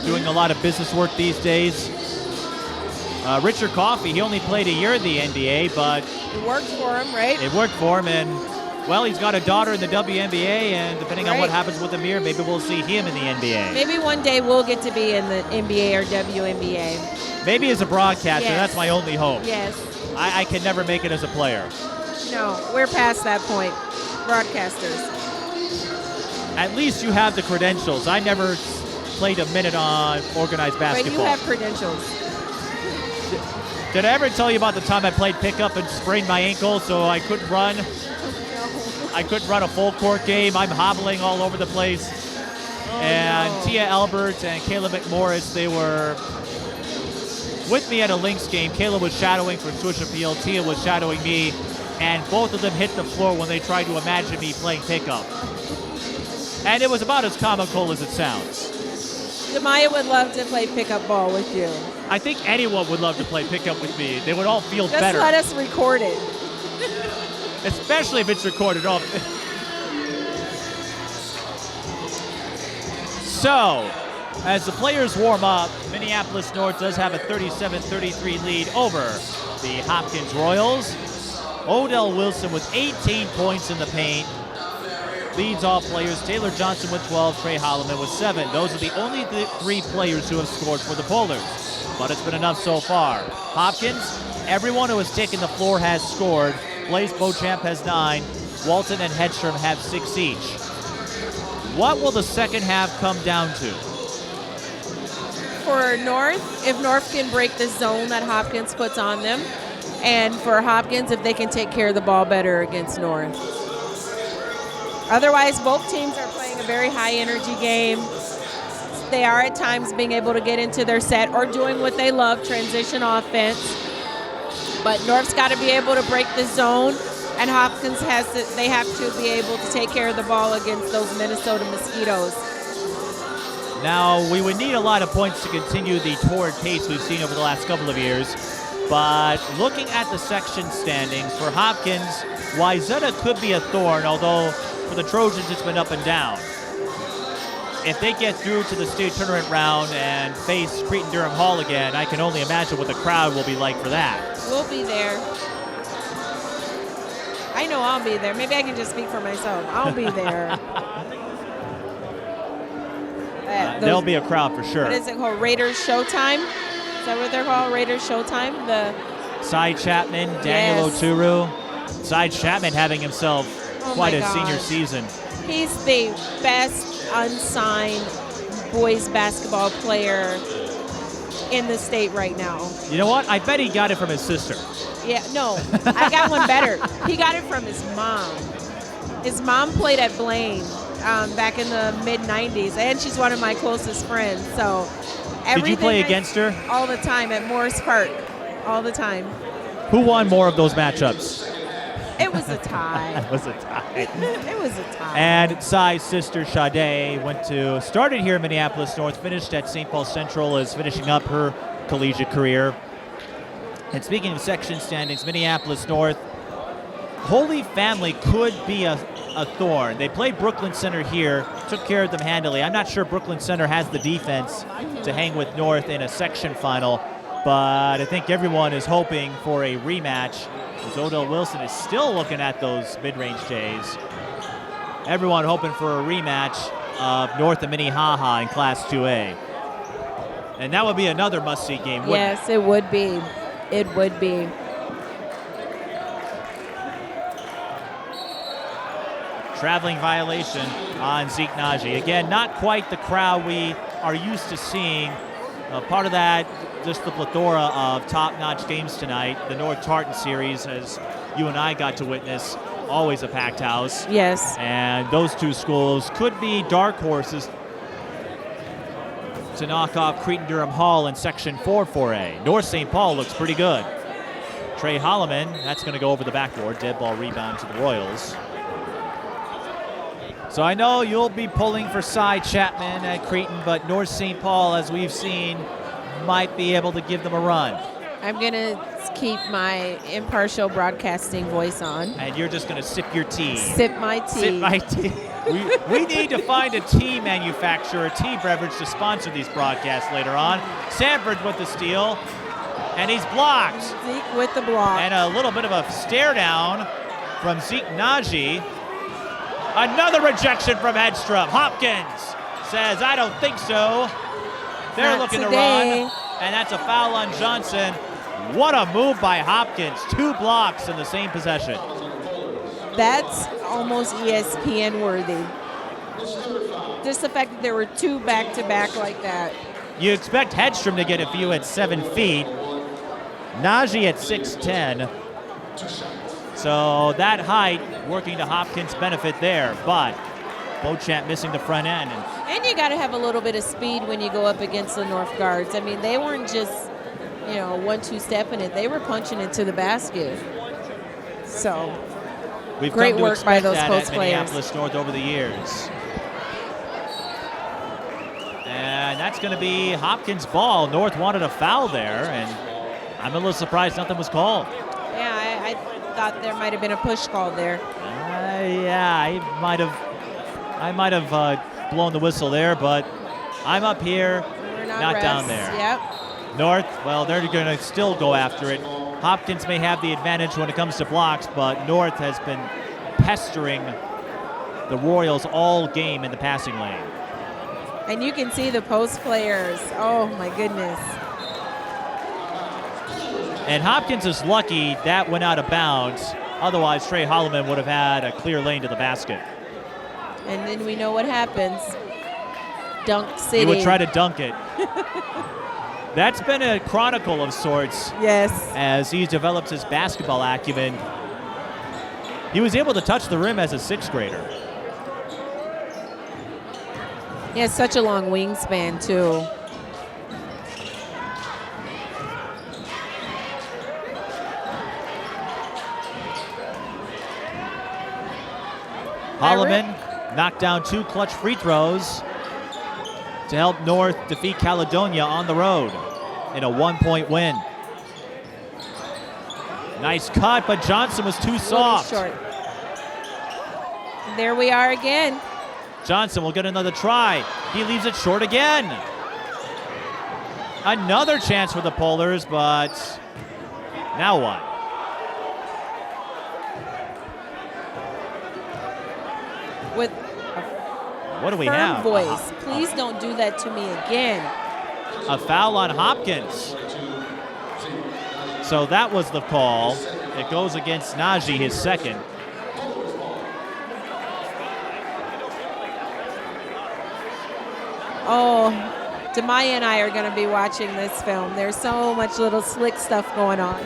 doing a lot of business work these days. Richard Coffey, he only played a year in the NBA, but It worked for him, right? it worked for him, and well, he's got a daughter in the WNBA, and depending on what happens with Amir, maybe we'll see him in the NBA. Maybe one day we'll get to be in the NBA or WNBA. Maybe as a broadcaster, Yes. that's my only hope. Yes. I can never make it as a player. No, we're past that point. Broadcasters. At least you have the credentials. I never played a minute on organized But basketball. you have credentials. Did I ever tell you about the time I played pickup and sprained my ankle so I couldn't run? I couldn't run a full court game. I'm hobbling all over the place. And Tia Albert and Kayla McMorris, they were with me at a Lynx game. Kayla was shadowing for Swish Appeal. Tia was shadowing me. And both of them hit the floor when they tried to imagine me playing pickup. And it was about as comical as it sounds. Demaya would love to play pickup ball with you. I think anyone would love to play pickup with me. They would all feel Just better. let us record it. Especially if it's recorded off. So, as the players warm up, Minneapolis North does have a 37-33 lead over the Hopkins Royals. Odell Wilson with 18 points in the paint. Leads all players. Taylor Johnson with 12, Trey Holloman with 7. Those are the only three players who have scored for the Polars. But it's been enough so far. Hopkins, everyone who has taken the floor has scored. Blaise Beauchamp has 9. Walton and Hedstrom have 6 each. What will the second half come down to? For North, if North can break the zone that Hopkins puts on them, and for Hopkins, if they can take care of the ball better against North. Otherwise, both teams are playing a very high-energy game. They are at times being able to get into their set or doing what they love, transition offense. But North's got to be able to break the zone, and Hopkins they have to be able to take care of the ball against those Minnesota Mosquitoes. Now, we would need a lot of points to continue the torrid pace we've seen over the last couple of years. But looking at the section standings, for Hopkins, Wayzata could be a thorn, although for the Trojans, it's been up and down. If they get through to the state tournament round and face Cretin-Durham Hall again, I can only imagine what the crowd will be like for that. We'll be there. I know I'll be there. Maybe I can just speak for myself. I'll be there. There'll be a crowd for sure. What is it called? Raiders Showtime? Is that what they're called? Raiders Showtime? Cy Chapman, Daniel Oturu. Cy Chapman having himself quite a senior season. He's the best unsigned boys basketball player in the state right now. You know what? I bet he got it from his sister. Yeah, no, I got one better. He got it from his mom. His mom played at Blaine back in the mid-'90s, and she's one of my closest friends. So, did you play against her? All the time at Morris Park, all the time. Who won more of those matchups? It was a tie. It was a tie. It was a tie. And Cy's sister, Sade, started here in Minneapolis North, finished at St. Paul Central, is finishing up her collegiate career. And speaking of section standings, Minneapolis North, Holy Family could be a thorn. They played Brooklyn Center here, took care of them handily. I'm not sure Brooklyn Center has the defense to hang with North in a section final, but I think everyone is hoping for a rematch, as Odell Wilson is still looking at those mid-range Jays. Everyone hoping for a rematch of North and Minnehaha in Class 2A. And that would be another must-see game, wouldn't Yes, it would be. It would be. Traveling violation on Zeke Najee. Again, not quite the crowd we are used to seeing. Part of that, just the plethora of top-notch games tonight. The North Tartan series, as you and I got to witness, always a packed house. Yes. And those two schools could be dark horses to knock off Cretin-Durham Hall in Section 4 4A. North St. Paul looks pretty good. Trey Holloman, that's going to go over the backboard. Dead ball rebound to the Royals. So I know you'll be pulling for Cy Chapman at Creighton, but North St. Paul, as we've seen, might be able to give them a run. I'm going to keep my impartial broadcasting voice on. And you're just going to sip your tea. Sip my tea. Sip my tea. We need to find a tea manufacturer, a tea beverage to sponsor these broadcasts later on. Sanford with the steal, and he's blocked. Zeke with the block. And a little bit of a stare down from Zeke Najee. Another rejection from Hedstrom. Hopkins says, I don't think so. They're Not looking today. to run, and that's a foul on Johnson. What a move by Hopkins. 2 blocks in the same possession. That's almost ESPN worthy. Just the fact that there were 2 back-to-back like that. You expect Hedstrom to get a few at 7 feet. Najee at 6'10". So that height working to Hopkins' benefit there. But Beauchamp missing the front end. And you got to have a little bit of speed when you go up against the North guards. I mean, they weren't just, 1-2 stepping it. They were punching it to the basket. So We've great come to work by expect those that post at players. Minneapolis North over the years. And that's going to be Hopkins' ball. North wanted a foul there, and I'm a little surprised nothing was called. Yeah, I thought there might have been a push call there. I might have blown the whistle there, but I'm up here, We're not refs. down there. Yep. North, well, they're going to still go after it. Hopkins may have the advantage when it comes to blocks, but North has been pestering the Royals all game in the passing lane. And you can see the post players. Oh, my goodness. And Hopkins is lucky that went out of bounds. Otherwise, Trey Holloman would have had a clear lane to the basket. And then we know what happens. Dunk City. He would try to dunk it. That's been a chronicle of sorts. Yes. As he develops his basketball acumen. He was able to touch the rim as a 6th grader. He has such a long wingspan, too. Holloman knocked down 2 clutch free throws to help North defeat Caledonia on the road in a 1-point win. Nice cut, but Johnson was too soft. Short. There we are again. Johnson will get another try. He leaves it short again. Another chance for the Polars, but now what? With What do we firm have? voice. Please don't do that to me again. A foul on Hopkins. So that was the call. It goes against Najee, his 2nd. Oh, Demaya and I are going to be watching this film. There's so much little slick stuff going on.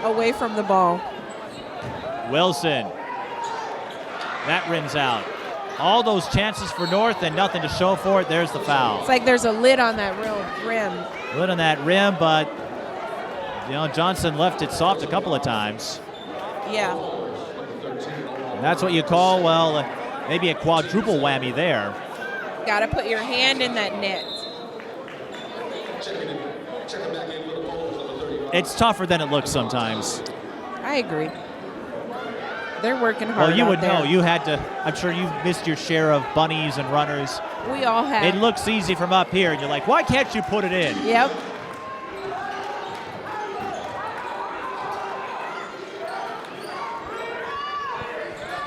Away from the ball. Wilson. That rims out. All those chances for North and nothing to show for it. There's the foul. It's like there's a lid on that rim. Lid on that rim, but Johnson left it soft a couple of times. Yeah. And that's what you call, well, maybe a quadruple whammy there. Got to put your hand in that net. It's tougher than it looks sometimes. I agree. They're working hard. Well, you would out there. know. You had to. I'm sure you've missed your share of bunnies and runners. We all have. It looks easy from up here, and you're like, why can't you put it in? Yep.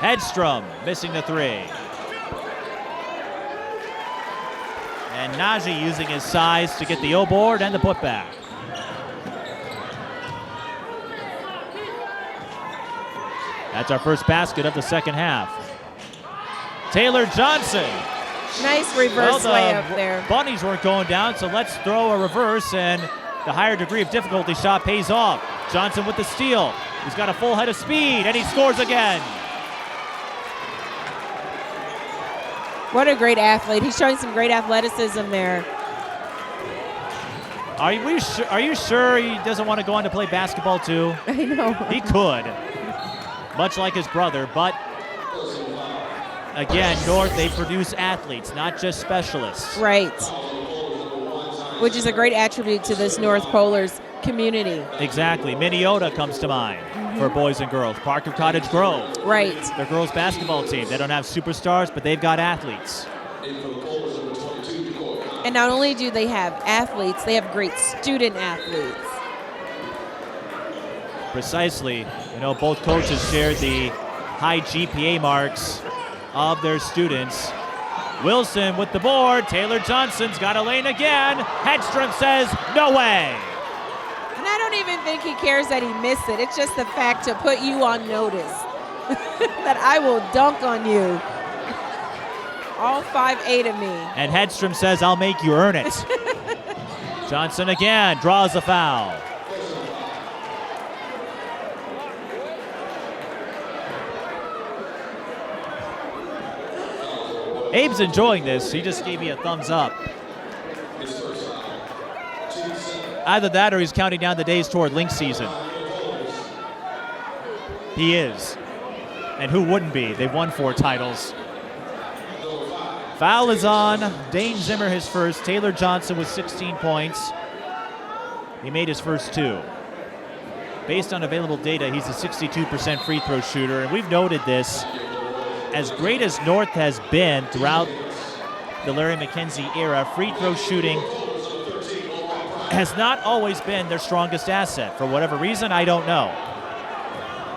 Hedstrom missing the 3. And Najee using his size to get the O-board and the putback. That's our first basket of the second half. Taylor Johnson. Nice reverse layup there. Bunnies weren't going down, so let's throw a reverse, and the higher degree of difficulty shot pays off. Johnson with the steal. He's got a full head of speed, and he scores again. What a great athlete. He's showing some great athleticism there. Are you sure he doesn't want to go on to play basketball too? I know. He could, much like his brother, but again, North, they produce athletes, not just specialists. Right. Which is a great attribute to this North Polars community. Exactly. Minneapolis comes to mind for boys and girls. Parker Cottage Grove. Right. Their girls basketball team. They don't have superstars, but they've got athletes. And not only do they have athletes, they have great student athletes. Precisely. Both coaches shared the high GPA marks of their students. Wilson with the board. Taylor Johnson's got a lane again. Hedstrom says, no way. And I don't even think he cares that he missed it. It's just the fact to put you on notice that I will dunk on you. All 5'8" of me. And Hedstrom says, I'll make you earn it. Johnson again draws a foul. Abe's enjoying this. He just gave me a thumbs up. Either that or he's counting down the days toward Link season. He is. And who wouldn't be? They've won 4 titles. Foul is on Dane Zimmer, his first. Taylor Johnson with 16 points. He made his first 2. Based on available data, he's a 62% free throw shooter, and we've noted this. As great as North has been throughout the Larry McKenzie era, free throw shooting has not always been their strongest asset. For whatever reason, I don't know.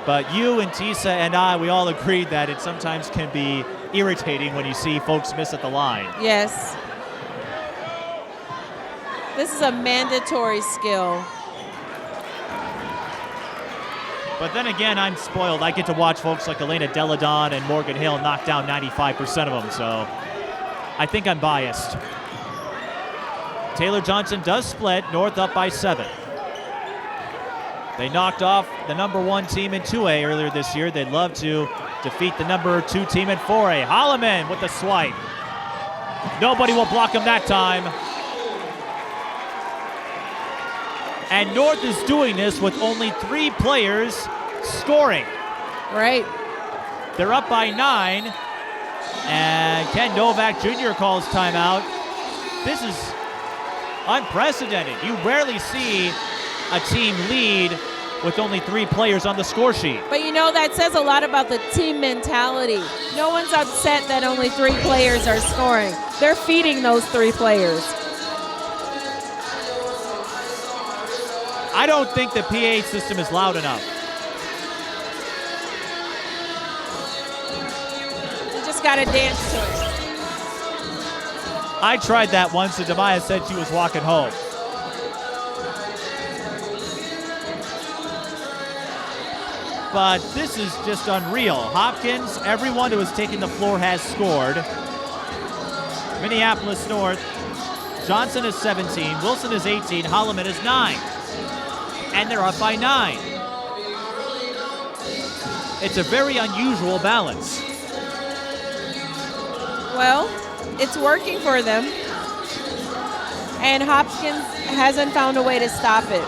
But you and Tisa and I, we all agreed that it sometimes can be irritating when you see folks miss at the line. Yes. This is a mandatory skill. But then again, I'm spoiled. I get to watch folks like Elena Deladon and Morgan Hill knock down 95% of them, so I think I'm biased. Taylor Johnson does split. North up by 7. They knocked off the number 1 team in 2A earlier this year. They'd love to defeat the number 2 team in 4A. Holloman with the swipe. Nobody will block him that time. And North is doing this with only 3 players scoring. Right. They're up by 9. And Ken Novak Jr. calls timeout. This is unprecedented. You rarely see a team lead with only 3 players on the score sheet. But that says a lot about the team mentality. No one's upset that only 3 players are scoring. They're feeding those 3 players. I don't think the PA system is loud enough. You just got to dance to it. I tried that once, and Demaya said she was walking home. But this is just unreal. Hopkins, everyone who has taken the floor has scored. Minneapolis North, Johnson is 17, Wilson is 18, Holloman is 9. And they're up by 9. It's a very unusual balance. Well, it's working for them. And Hopkins hasn't found a way to stop it.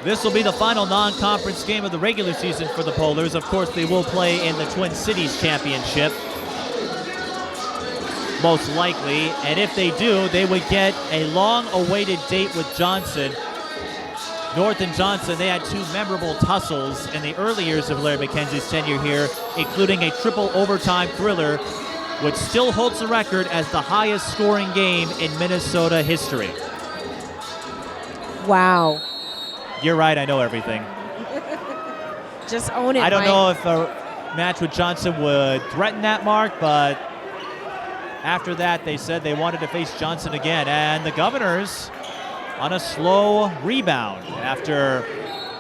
This will be the final non-conference game of the regular season for the Polars. Of course, they will play in the Twin Cities Championship, most likely. And if they do, they would get a long-awaited date with Johnson. North and Johnson, they had 2 memorable tussles in the early years of Larry McKenzie's tenure here, including a triple overtime thriller, which still holds the record as the highest scoring game in Minnesota history. Wow. You're right, I know everything. Just own it, I don't Mike. know if a match with Johnson would threaten that mark, but after that, they said they wanted to face Johnson again. And the Governors on a slow rebound after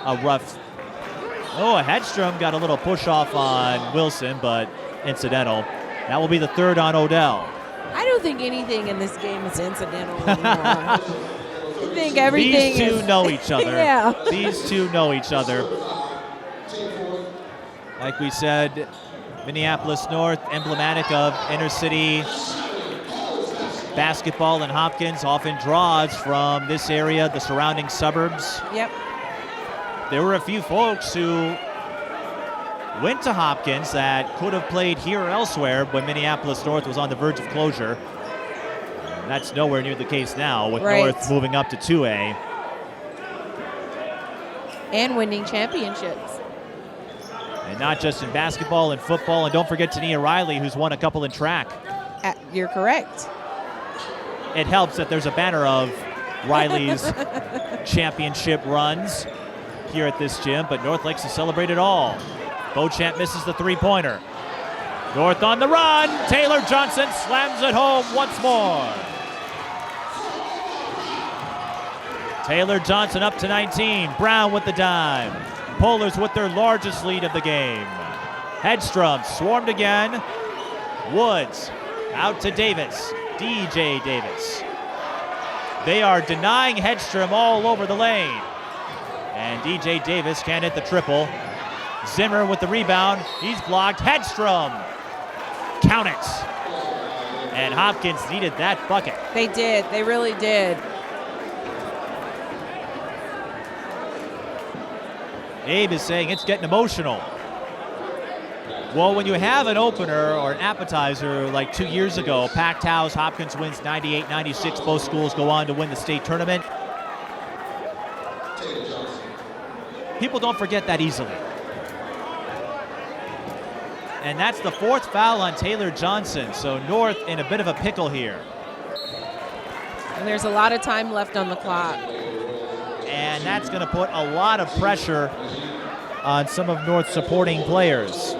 a rough... Oh, Hedstrom got a little push off on Wilson, but incidental. That will be the 3rd on Odell. I don't think anything in this game is incidental anymore. I think everything These two know each other. Yeah. These 2 know each other. Like we said, Minneapolis North, emblematic of inner city basketball in Hopkins often draws from this area, the surrounding suburbs. Yep. There were a few folks who went to Hopkins that could have played here or elsewhere when Minneapolis North was on the verge of closure. That's nowhere near the case now with North moving up to 2A. And winning championships. And not just in basketball and football. And don't forget Tania Riley, who's won a couple in track. You're correct. It helps that there's a banner of Riley's championship runs here at this gym, but North likes to celebrate it all. Beauchamp misses the three-pointer. North on the run. Taylor Johnson slams it home once more. Taylor Johnson up to 19. Brown with the dime. Polars with their largest lead of the game. Hedstrom swarmed again. Woods out to Davis. DJ Davis. They are denying Hedstrom all over the lane. And DJ Davis can't hit the triple. Zimmer with the rebound. He's blocked. Hedstrom. Count it. And Hopkins needed that bucket. They did. They really did. Abe is saying it's getting emotional. Well, when you have an opener or an appetizer like 2 years ago, packed house, Hopkins wins 98-96. Both schools go on to win the state tournament. People don't forget that easily. And that's the fourth foul on Taylor Johnson. So North in a bit of a pickle here. And there's a lot of time left on the clock. And that's going to put a lot of pressure on some of North's supporting players.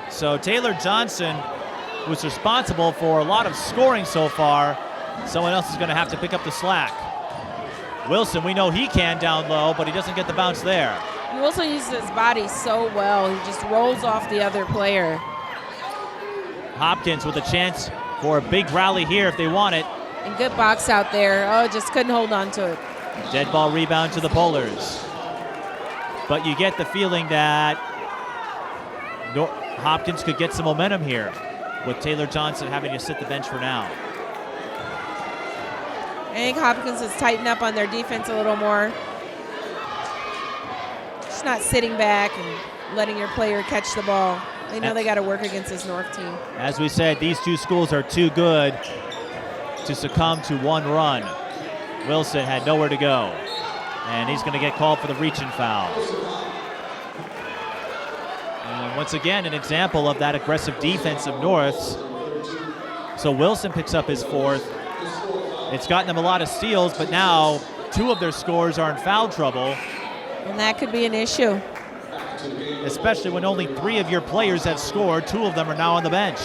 So Taylor Johnson was responsible for a lot of scoring so far. Someone else is going to have to pick up the slack. Wilson, we know he can down low, but he doesn't get the bounce there. Wilson uses his body so well. He just rolls off the other player. Hopkins with a chance for a big rally here if they want it. And good box out there. Oh, just couldn't hold on to it. Dead ball rebound to the Polars. But you get the feeling that Hopkins could get some momentum here with Taylor Johnson having to sit the bench for now. I think Hopkins has tightened up on their defense a little more. Just not sitting back and letting your player catch the ball. They know they got to work against this North team. As we said, these two schools are too good to succumb to one run. Wilson had nowhere to go, and he's going to get called for the reaching foul. And once again, an example of that aggressive defense of North's. So Wilson picks up his fourth. It's gotten them a lot of steals, but now two of their scores are in foul trouble. And that could be an issue. Especially when only 3 of your players have scored. 2 of them are now on the bench.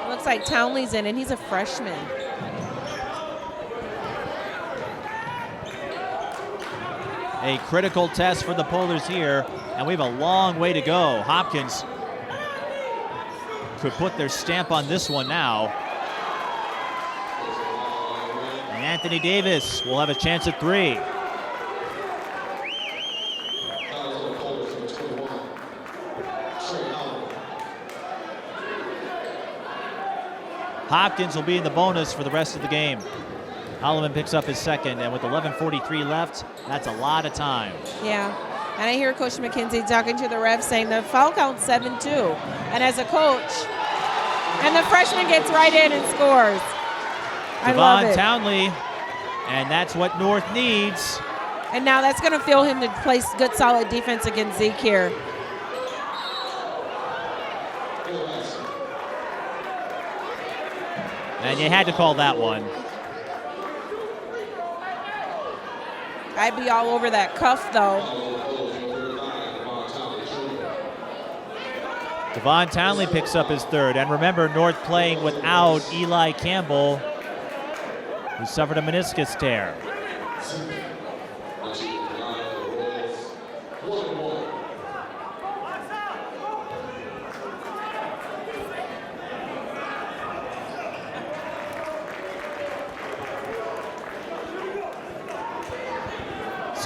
Looks like Townley's in, and he's a freshman. A critical test for the Polars here, and we have a long way to go. Hopkins could put their stamp on this one now. And Anthony Davis will have a chance at 3. Hopkins will be in the bonus for the rest of the game. Holloman picks up his second, and with 11:43 left, that's a lot of time. Yeah, and I hear Coach McKenzie talking to the ref saying the foul count's 7-2. And as a coach, and the freshman gets right in and scores. I love it. Townley, and that's what North needs. And now that's going to fuel him to play good, solid defense against Zeke here. And you had to call that one. I'd be all over that cuff, though. Devon Townley picks up his third. And remember, North playing without Eli Campbell, who suffered a meniscus tear.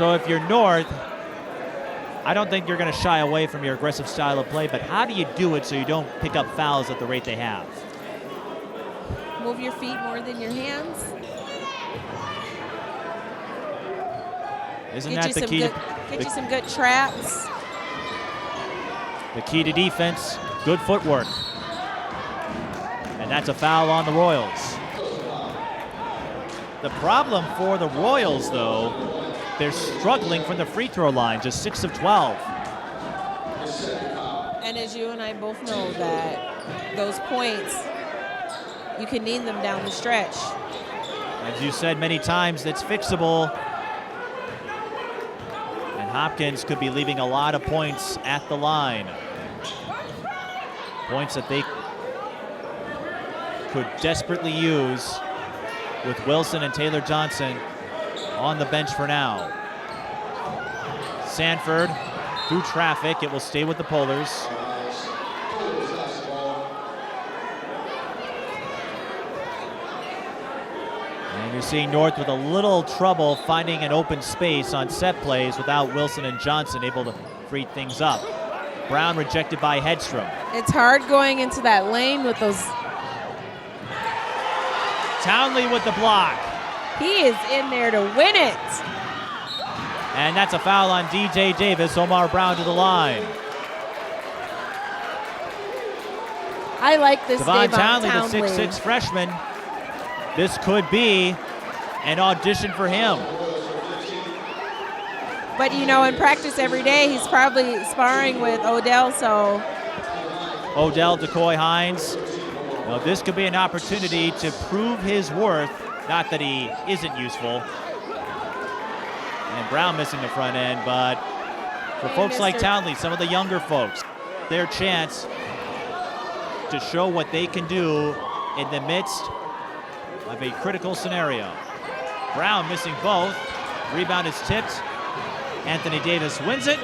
So if you're North, I don't think you're going to shy away from your aggressive style of play, but how do you do it so you don't pick up fouls at the rate they have? Move your feet more than your hands. Isn't that the key? Get you some good traps. The key to defense, good footwork. And that's a foul on the Royals. The problem for the Royals, though, they're struggling from the free throw line, just 6 of 12. And as you and I both know that those points, you can need them down the stretch. As you said many times, it's fixable. And Hopkins could be leaving a lot of points at the line. Points that they could desperately use with Wilson and Taylor Johnson on the bench for now. Sanford through traffic. It will stay with the Polars. And you're seeing North with a little trouble finding an open space on set plays without Wilson and Johnson able to free things up. Brown rejected by Hedstrom. It's hard going into that lane with those. Townley with the block. He is in there to win it. And that's a foul on DJ Davis. Omar Brown to the line. I like this Devon Davon Townley, the 6'6 freshman. This could be an audition for him. But, you know, in practice every day, he's probably sparring with Odell, so. Odell, Decoy Hines. Well, this could be an opportunity to prove his worth. Not that he isn't useful. And Brown missing the front end, but for folks like Townley, some of the younger folks, their chance to show what they can do in the midst of a critical scenario. Brown missing both. Rebound is tipped. Anthony Davis wins it.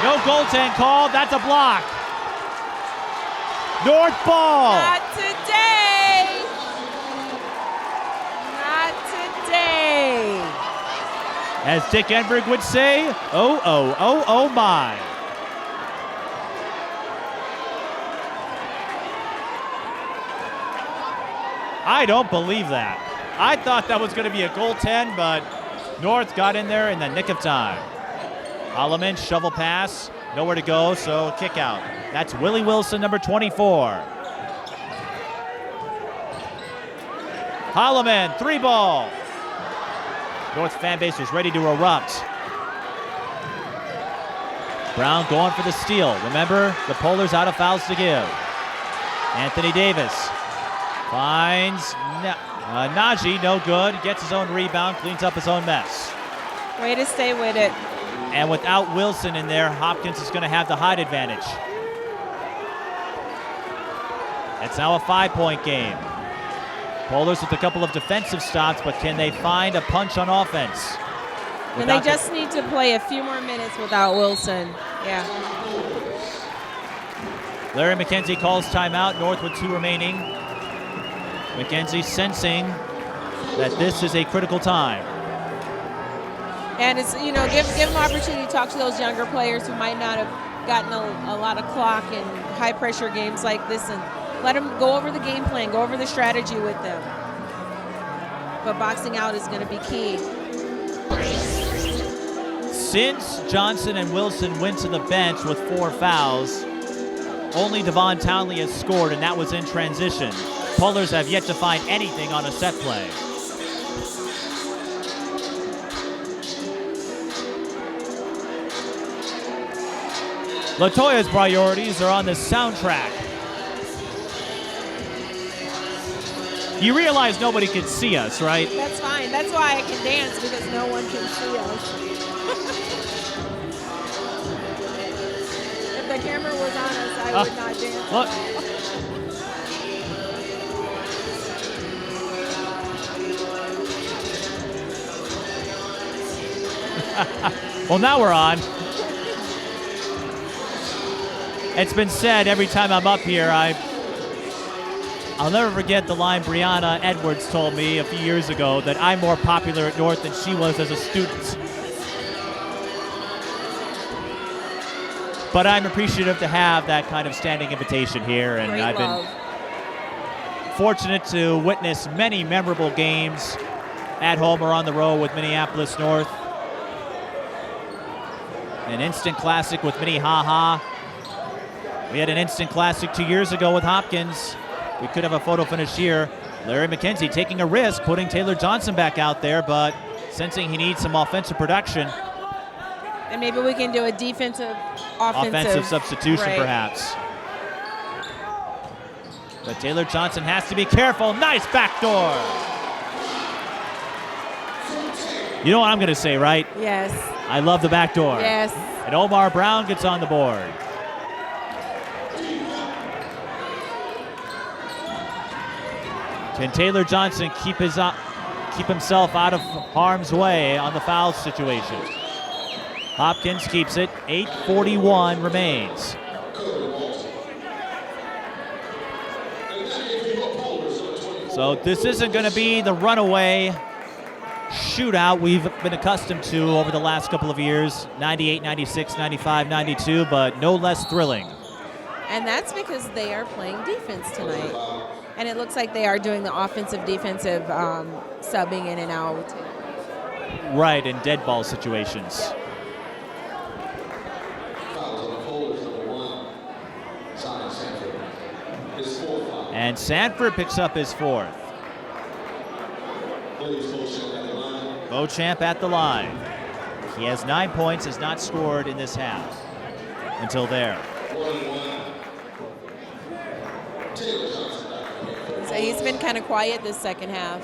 No goaltend called. That's a block. North ball. Not today. Not today. As Dick Enberg would say, oh my. I don't believe that. I thought that was going to be a goaltend, but North got in there in the nick of time. Holloman, shovel pass, nowhere to go, so kick out. That's Willie Wilson, number 24. Holloman, 3 ball. North fan base was ready to erupt. Brown going for the steal. Remember, the Polars out of fouls to give. Anthony Davis finds Najee, no good. Gets his own rebound, cleans up his own mess. Way to stay with it. And without Wilson in there, Hopkins is going to have the height advantage. It's now a 5-point game. Polars with a couple of defensive stops, but can they find a punch on offense? And they just need to play a few more minutes without Wilson. Yeah. Larry McKenzie calls timeout. North with 2 remaining. McKenzie sensing that this is a critical time. And it's, you know, give them opportunity to talk to those younger players who might not have gotten a lot of clock in high pressure games like this, and let them go over the game plan, go over the strategy with them. But boxing out is going to be key. Since Johnson and Wilson went to the bench with 4 fouls, only Devon Townley has scored, and that was in transition. Polars have yet to find anything on a set play. LaToya's priorities are on the soundtrack. You realize nobody can see us, right? That's fine. That's why I can dance, because no one can see us. If the camera was on us, I would not dance. Look. Well, now we're on. It's been said every time I'm up here, I'll never forget the line Brianna Edwards told me a few years ago, that I'm more popular at North than she was as a student. But I'm appreciative to have that kind of standing invitation here, and Great I've love. been fortunate to witness many memorable games at home or on the road with Minneapolis North. An instant classic with Minnehaha. We had an instant classic 2 years ago with Hopkins. We could have a photo finish here. Larry McKenzie taking a risk, putting Taylor Johnson back out there, but sensing he needs some offensive production. And maybe we can do a offensive substitution, right. perhaps. But Taylor Johnson has to be careful. Nice backdoor. You know what I'm going to say, right? Yes. I love the backdoor. Yes. And Omar Brown gets on the board. Can Taylor Johnson keep himself out of harm's way on the foul situation? Hopkins keeps it. 8:41 remains. So this isn't going to be the runaway shootout we've been accustomed to over the last couple of years. 98, 96, 95, 92, but no less thrilling. And that's because they are playing defense tonight. And it looks like they are doing the offensive, defensive subbing in and out. Right, in dead ball situations. And Sanford picks up his fourth. Beauchamp at the line. He has 9 points, has not scored in this half until there. So he's been kind of quiet this second half.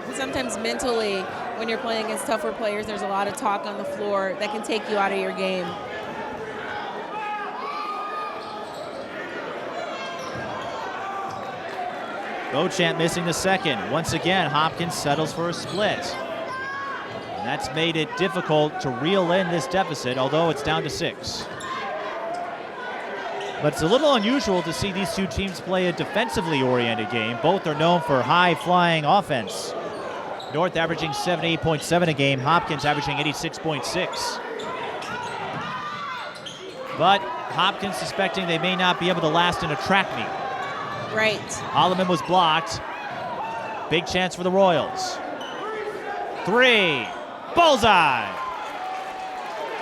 And sometimes mentally, when you're playing against tougher players, there's a lot of talk on the floor that can take you out of your game. Beauchamp missing the second. Once again, Hopkins settles for a split. And that's made it difficult to reel in this deficit, although it's down to 6. But it's a little unusual to see these two teams play a defensively oriented game. Both are known for high-flying offense. North averaging 78.7 a game, Hopkins averaging 86.6. But Hopkins suspecting they may not be able to last in a track meet. Right. Holloman was blocked. Big chance for the Royals. 3. Bullseye.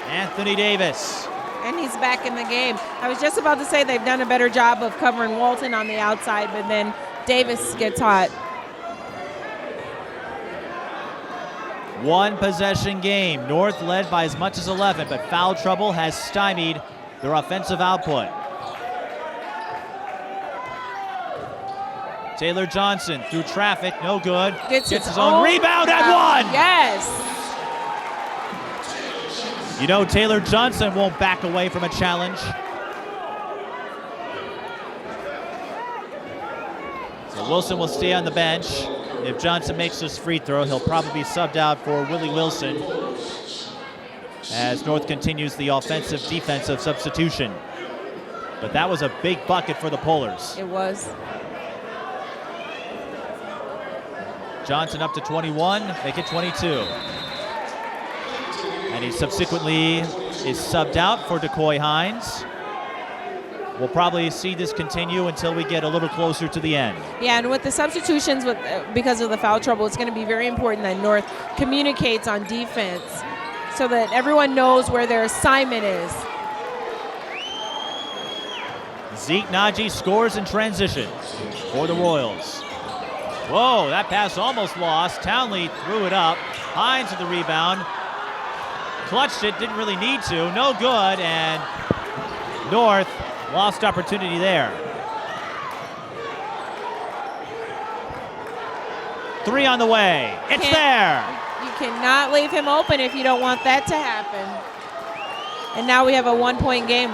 Anthony Davis. And he's back in the game. I was just about to say they've done a better job of covering Walton on the outside, but then Davis gets hot. One possession game. North led by as much as 11, but foul trouble has stymied their offensive output. Taylor Johnson through traffic, no good. Gets his own rebound and one! Yes! You know Taylor Johnson won't back away from a challenge. So Wilson will stay on the bench. If Johnson makes this free throw, he'll probably be subbed out for Willie Wilson as North continues the offensive-defensive substitution. But that was a big bucket for the Polars. It was. Johnson up to 21, make it 22. And he subsequently is subbed out for Decoy Hines. We'll probably see this continue until we get a little closer to the end. Yeah, and with the substitutions, because of the foul trouble, it's going to be very important that North communicates on defense so that everyone knows where their assignment is. Zeke Naji scores in transition for the Royals. Whoa, that pass almost lost. Townley threw it up. Hines with the rebound. Clutched it, didn't really need to. No good, and North lost opportunity there. 3 on the way. It's there. You cannot leave him open if you don't want that to happen. And now we have a 1-point game.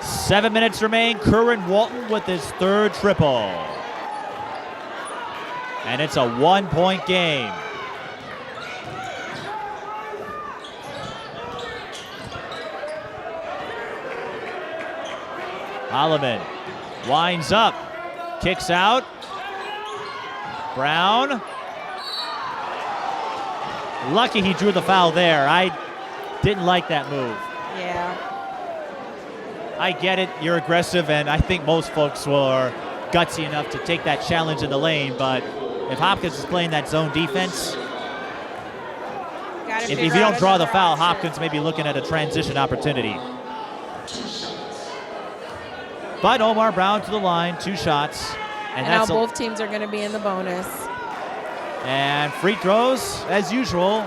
7 minutes remain. Curran Walton with his third triple. And it's a 1-point game. Holloman winds up, kicks out. Brown. Lucky he drew the foul there. I didn't like that move. Yeah. I get it. You're aggressive, and I think most folks are gutsy enough to take that challenge in the lane. But if Hopkins is playing that zone defense, if you don't draw the foul, Hopkins may be looking at a transition opportunity. But Omar Brown to the line, 2 shots. And now both teams are going to be in the bonus. And free throws, as usual,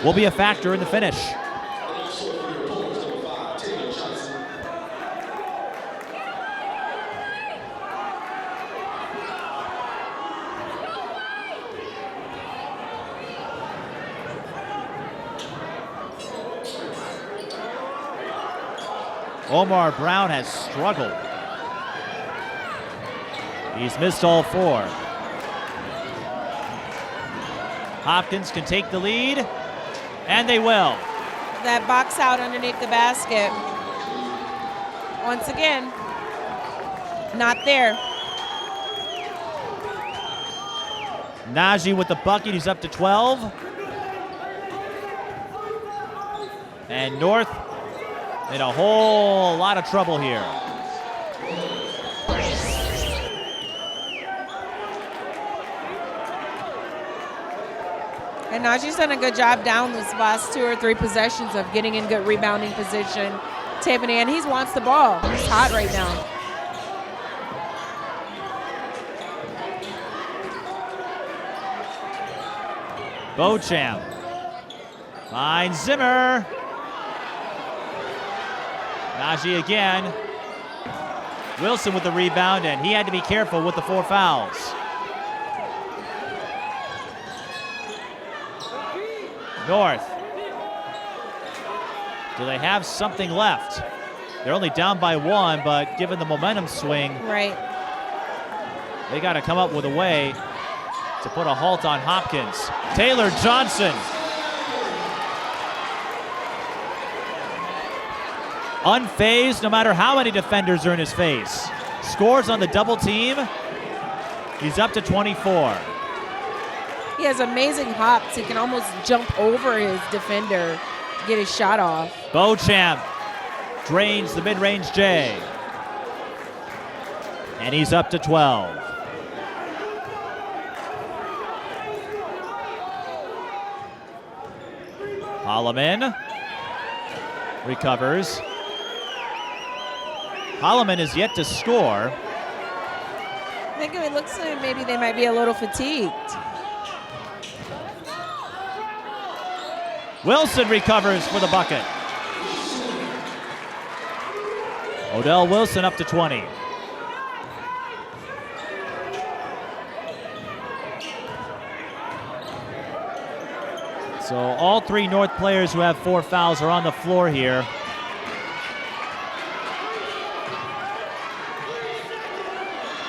will be a factor in the finish. Omar Brown has struggled. He's missed all 4. Hopkins can take the lead, and they will. That box out underneath the basket. Once again, not there. Najee with the bucket, he's up to 12. And North in a whole lot of trouble here. And Najee's done a good job down this last 2 or 3 possessions of getting in good rebounding position, taping in. He wants the ball. He's hot right now. Beauchamp finds Zimmer. Najee again. Wilson with the rebound, and he had to be careful with the 4 fouls. North. Do they have something left? They're only down by 1, but given the momentum swing, right, they got to come up with a way to put a halt on Hopkins. Taylor Johnson. Unfazed no matter how many defenders are in his face. Scores on the double team. He's up to 24. He has amazing hops. He can almost jump over his defender to get his shot off. Beauchamp drains the mid-range J. And he's up to 12. Holloman recovers. Holloman is yet to score. I think it looks like maybe they might be a little fatigued. Wilson recovers for the bucket. Odell Wilson up to 20. So all 3 North players who have 4 fouls are on the floor here.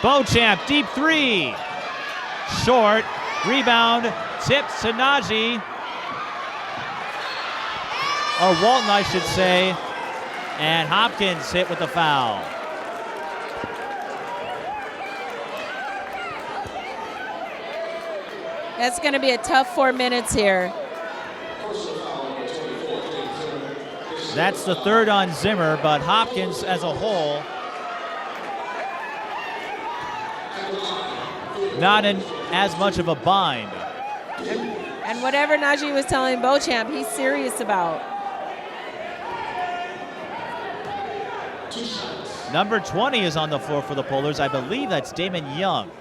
Beauchamp, deep 3. Short, rebound, tips to Najee. Or Walton, I should say. And Hopkins hit with the foul. That's going to be a tough 4 minutes here. That's the 3rd on Zimmer, but Hopkins as a whole not in as much of a bind. And whatever Najee was telling Beauchamp, he's serious about. Number 20 is on the floor for the Polars. I believe that's Damon Young.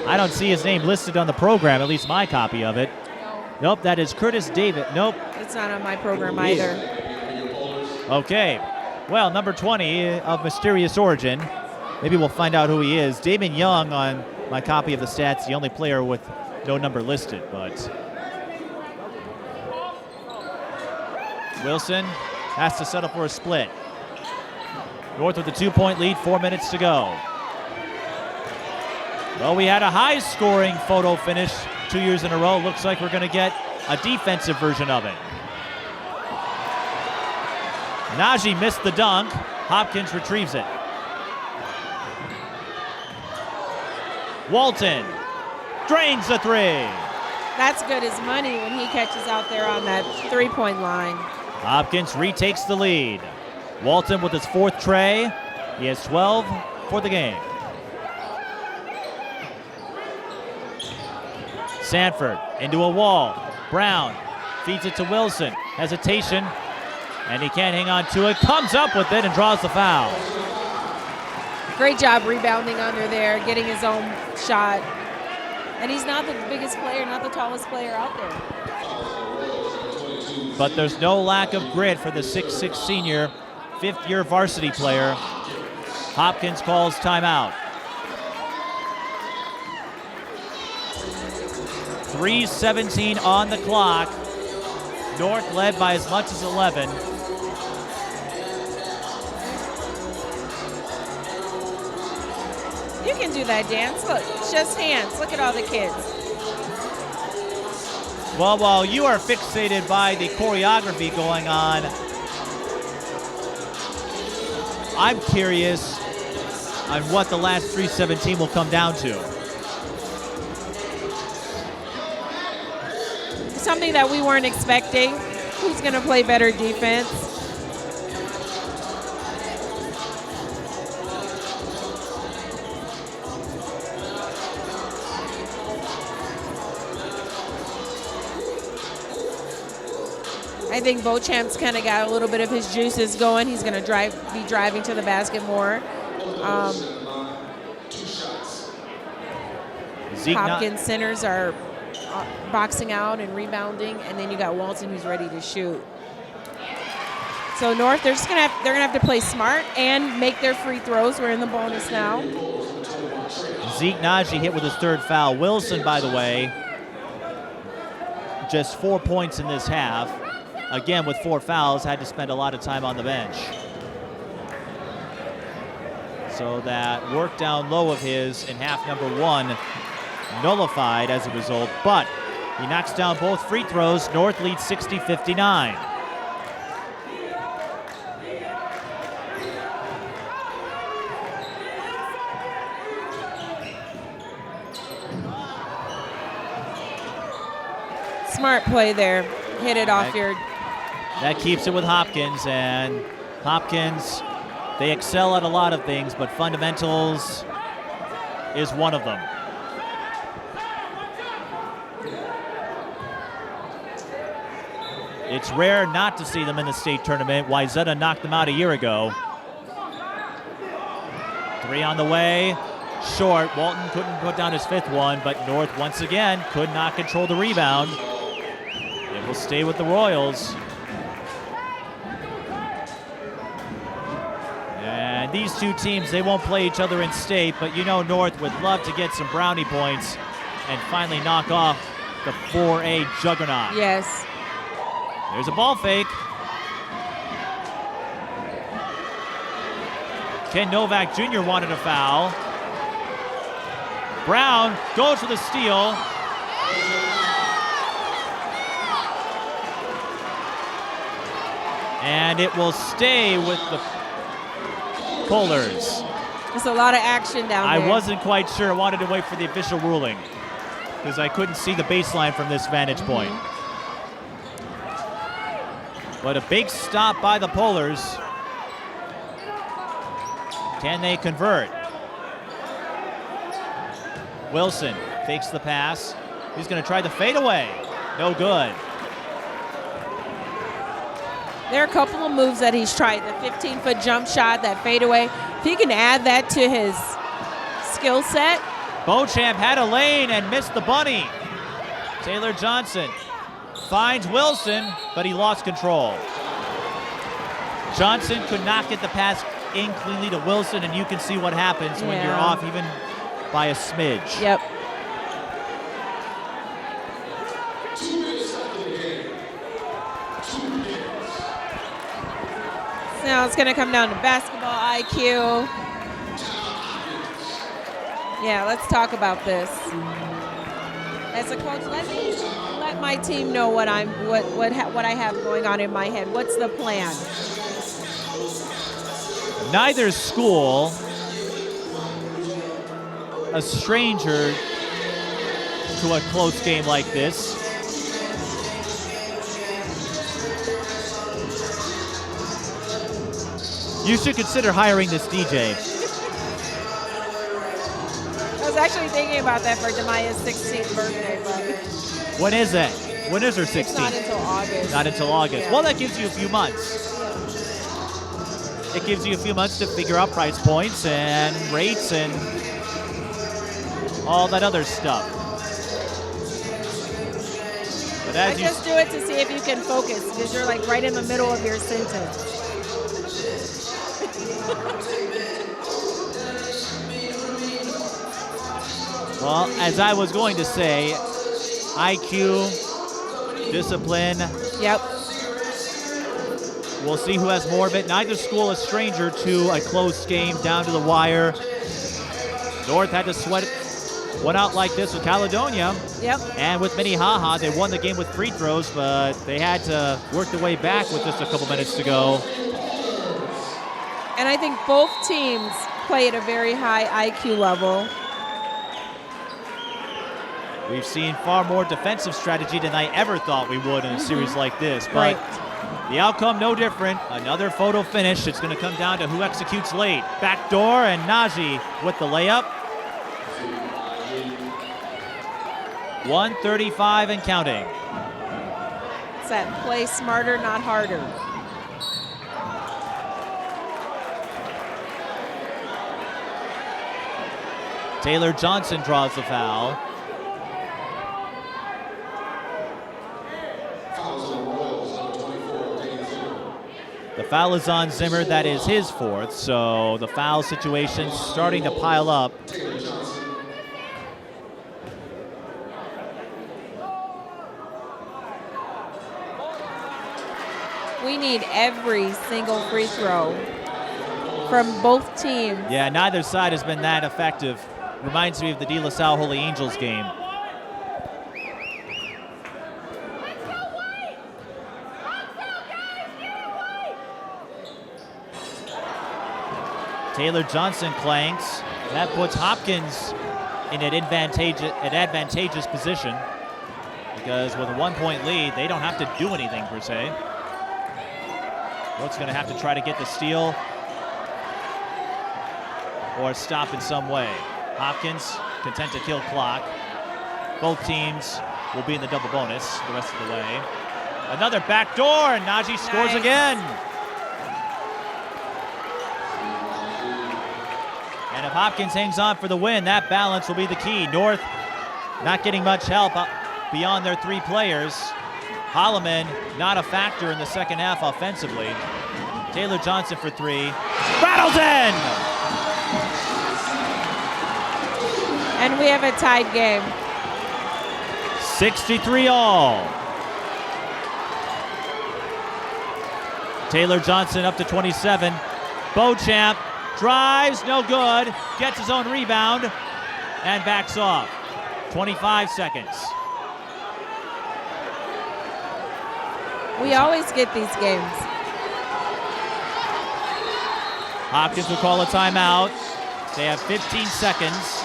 I don't see his name listed on the program, at least my copy of it. Nope, that is Curtis David. Nope. It's not on my program either. Okay. Well, number 20 of mysterious origin. Maybe we'll find out who he is. Damon Young on my copy of the stats, the only player with no number listed, but Wilson has to settle for a split. North with a 2-point lead, 4 minutes to go. Well, we had a high-scoring photo finish 2 years in a row. Looks like we're going to get a defensive version of it. Najee missed the dunk. Hopkins retrieves it. Walton drains the 3. That's good as money when he catches out there on that three-point line. Hopkins retakes the lead. Walton with his 4th tray. He has 12 for the game. Sanford into a wall. Brown feeds it to Wilson. Hesitation, and he can't hang on to it. Comes up with it and draws the foul. Great job rebounding under there, getting his own shot. And he's not the biggest player, not the tallest player out there. But there's no lack of grit for the 6'6 senior, 5th-year varsity player. Hopkins calls timeout. 3:17 on the clock. North led by as much as 11. You can do that dance. Look, it's just hands. Look at all the kids. Well, while you are fixated by the choreography going on, I'm curious on what the last 3:17 will come down to. Something that we weren't expecting. Who's going to play better defense? I think Beauchamp's kind of got a little bit of his juices going. He's going to be driving to the basket more. Hopkins centers are boxing out and rebounding, and then you got Walton who's ready to shoot. So North, they're gonna have to play smart and make their free throws. We're in the bonus now. Zeke Najee hit with his 3rd foul. Wilson, by the way, just 4 points in this half. Again, with 4 fouls, had to spend a lot of time on the bench. So that work down low of his in half number 1 nullified as a result, but he knocks down both free throws. North leads 60-59. Smart play there. Hit it off your... That keeps it with Hopkins, and Hopkins, they excel at a lot of things, but fundamentals is one of them. It's rare not to see them in the state tournament. Wayzata knocked them out a year ago. 3 on the way, short. Walton couldn't put down his 5th one, but North once again could not control the rebound. It will stay with the Royals. And these two teams, they won't play each other in state, but you know North would love to get some brownie points and finally knock off the 4A juggernaut. Yes. There's a ball fake. Ken Novak Jr. wanted a foul. Brown goes for the steal. And it will stay with the Polars. There's a lot of action down there. I wasn't quite sure. I wanted to wait for the official ruling because I couldn't see the baseline from this vantage point. But a big stop by the Polars. Can they convert? Wilson fakes the pass. He's going to try the fadeaway. No good. There are a couple of moves that he's tried. The 15-foot jump shot, that fadeaway. If he can add that to his skill set. Beauchamp had a lane and missed the bunny. Taylor Johnson finds Wilson, but he lost control. Johnson could not get the pass in cleanly to Wilson, and you can see what happens when you're off even by a smidge. Yep. Now it's going to come down to basketball IQ. Yeah, let's talk about this. As a coach, let my team know what I have going on in my head. What's the plan? Neither school a stranger to a close game like this. You should consider hiring this DJ. I was actually thinking about that for Demaya's 16th birthday, but When is it? When is her 16th? it's not until August. Not until August. Yeah. Well, that gives you a few months. It gives you a few months to figure out price points and rates and all that other stuff. But I as you just do it to see if you can focus, because you're like right in the middle of your sentence. well, as I was going to say, IQ, discipline. Yep. We'll see who has more of it. Neither school a stranger to a close game down to the wire. North had to sweat one out like this with Caledonia. Yep. And with Minnehaha, they won the game with free throws, but they had to work their way back with just a couple minutes to go. And I think both teams play at a very high IQ level. We've seen far more defensive strategy than I ever thought we would in a series like this. But Right. the outcome, no different. Another photo finish. It's going to come down to who executes late. Backdoor, and Najee with the layup. 1:35 and counting. It's that play smarter, not harder. Taylor Johnson draws the foul. The foul is on Zimmer. That is his fourth. So the foul situation starting to pile up. We need every single free throw from both teams. Yeah, neither side has been that effective. Reminds me of the De La Salle Holy Angels game. Taylor Johnson clanks. That puts Hopkins in an advantageous position, because with a 1-point lead, they don't have to do anything per se. North's going to have to try to get the steal or stop in some way. Hopkins content to kill clock. Both teams will be in the double bonus the rest of the way. Another backdoor, and Najee scores Nice. again. And if Hopkins hangs on for the win, that balance will be the key. North not getting much help beyond their three players. Holloman not a factor in the second half offensively. Taylor Johnson for three. Rattles in! And we have a tied game. 63 all. Taylor Johnson up to 27. Beauchamp drives, no good. Gets his own rebound and backs off. 25 seconds. We always get these games. Hopkins will call a timeout. They have 15 seconds.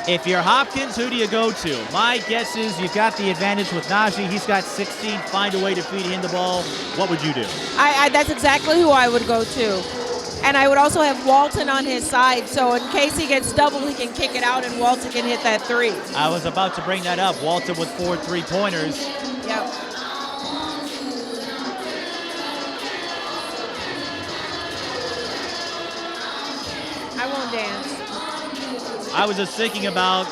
If you're Hopkins, who do you go to? My guess is you've got the advantage with Najee. He's got 16. Find a way to feed him the ball. What would you do? That's exactly who I would go to. And I would also have Walton on his side, so in case he gets doubled, he can kick it out and Walton can hit that three. I was about to bring that up. Walton with 4 3-pointers. Yep. I won't dance. I was just thinking about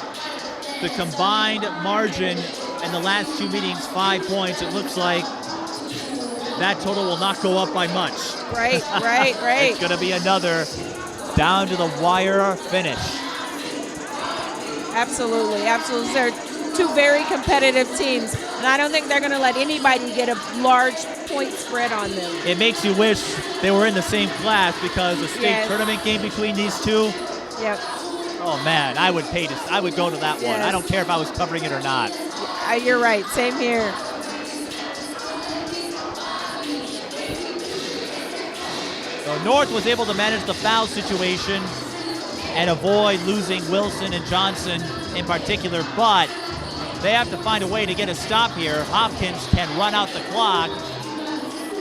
the combined margin in the last two meetings, 5 points. It looks like that total will not go up by much. Right. It's going to be another down to the wire finish. Absolutely. They're two very competitive teams, and I don't think they're going to let anybody get a large point spread on them. It makes you wish they were in the same class, because the state tournament game between these two. Yep. Oh man, I would go to that one. Yes. I don't care if I was covering it or not. You're right. Same here. So North was able to manage the foul situation. and avoid losing Wilson and Johnson in particular, but they have to find a way to get a stop here. Hopkins can run out the clock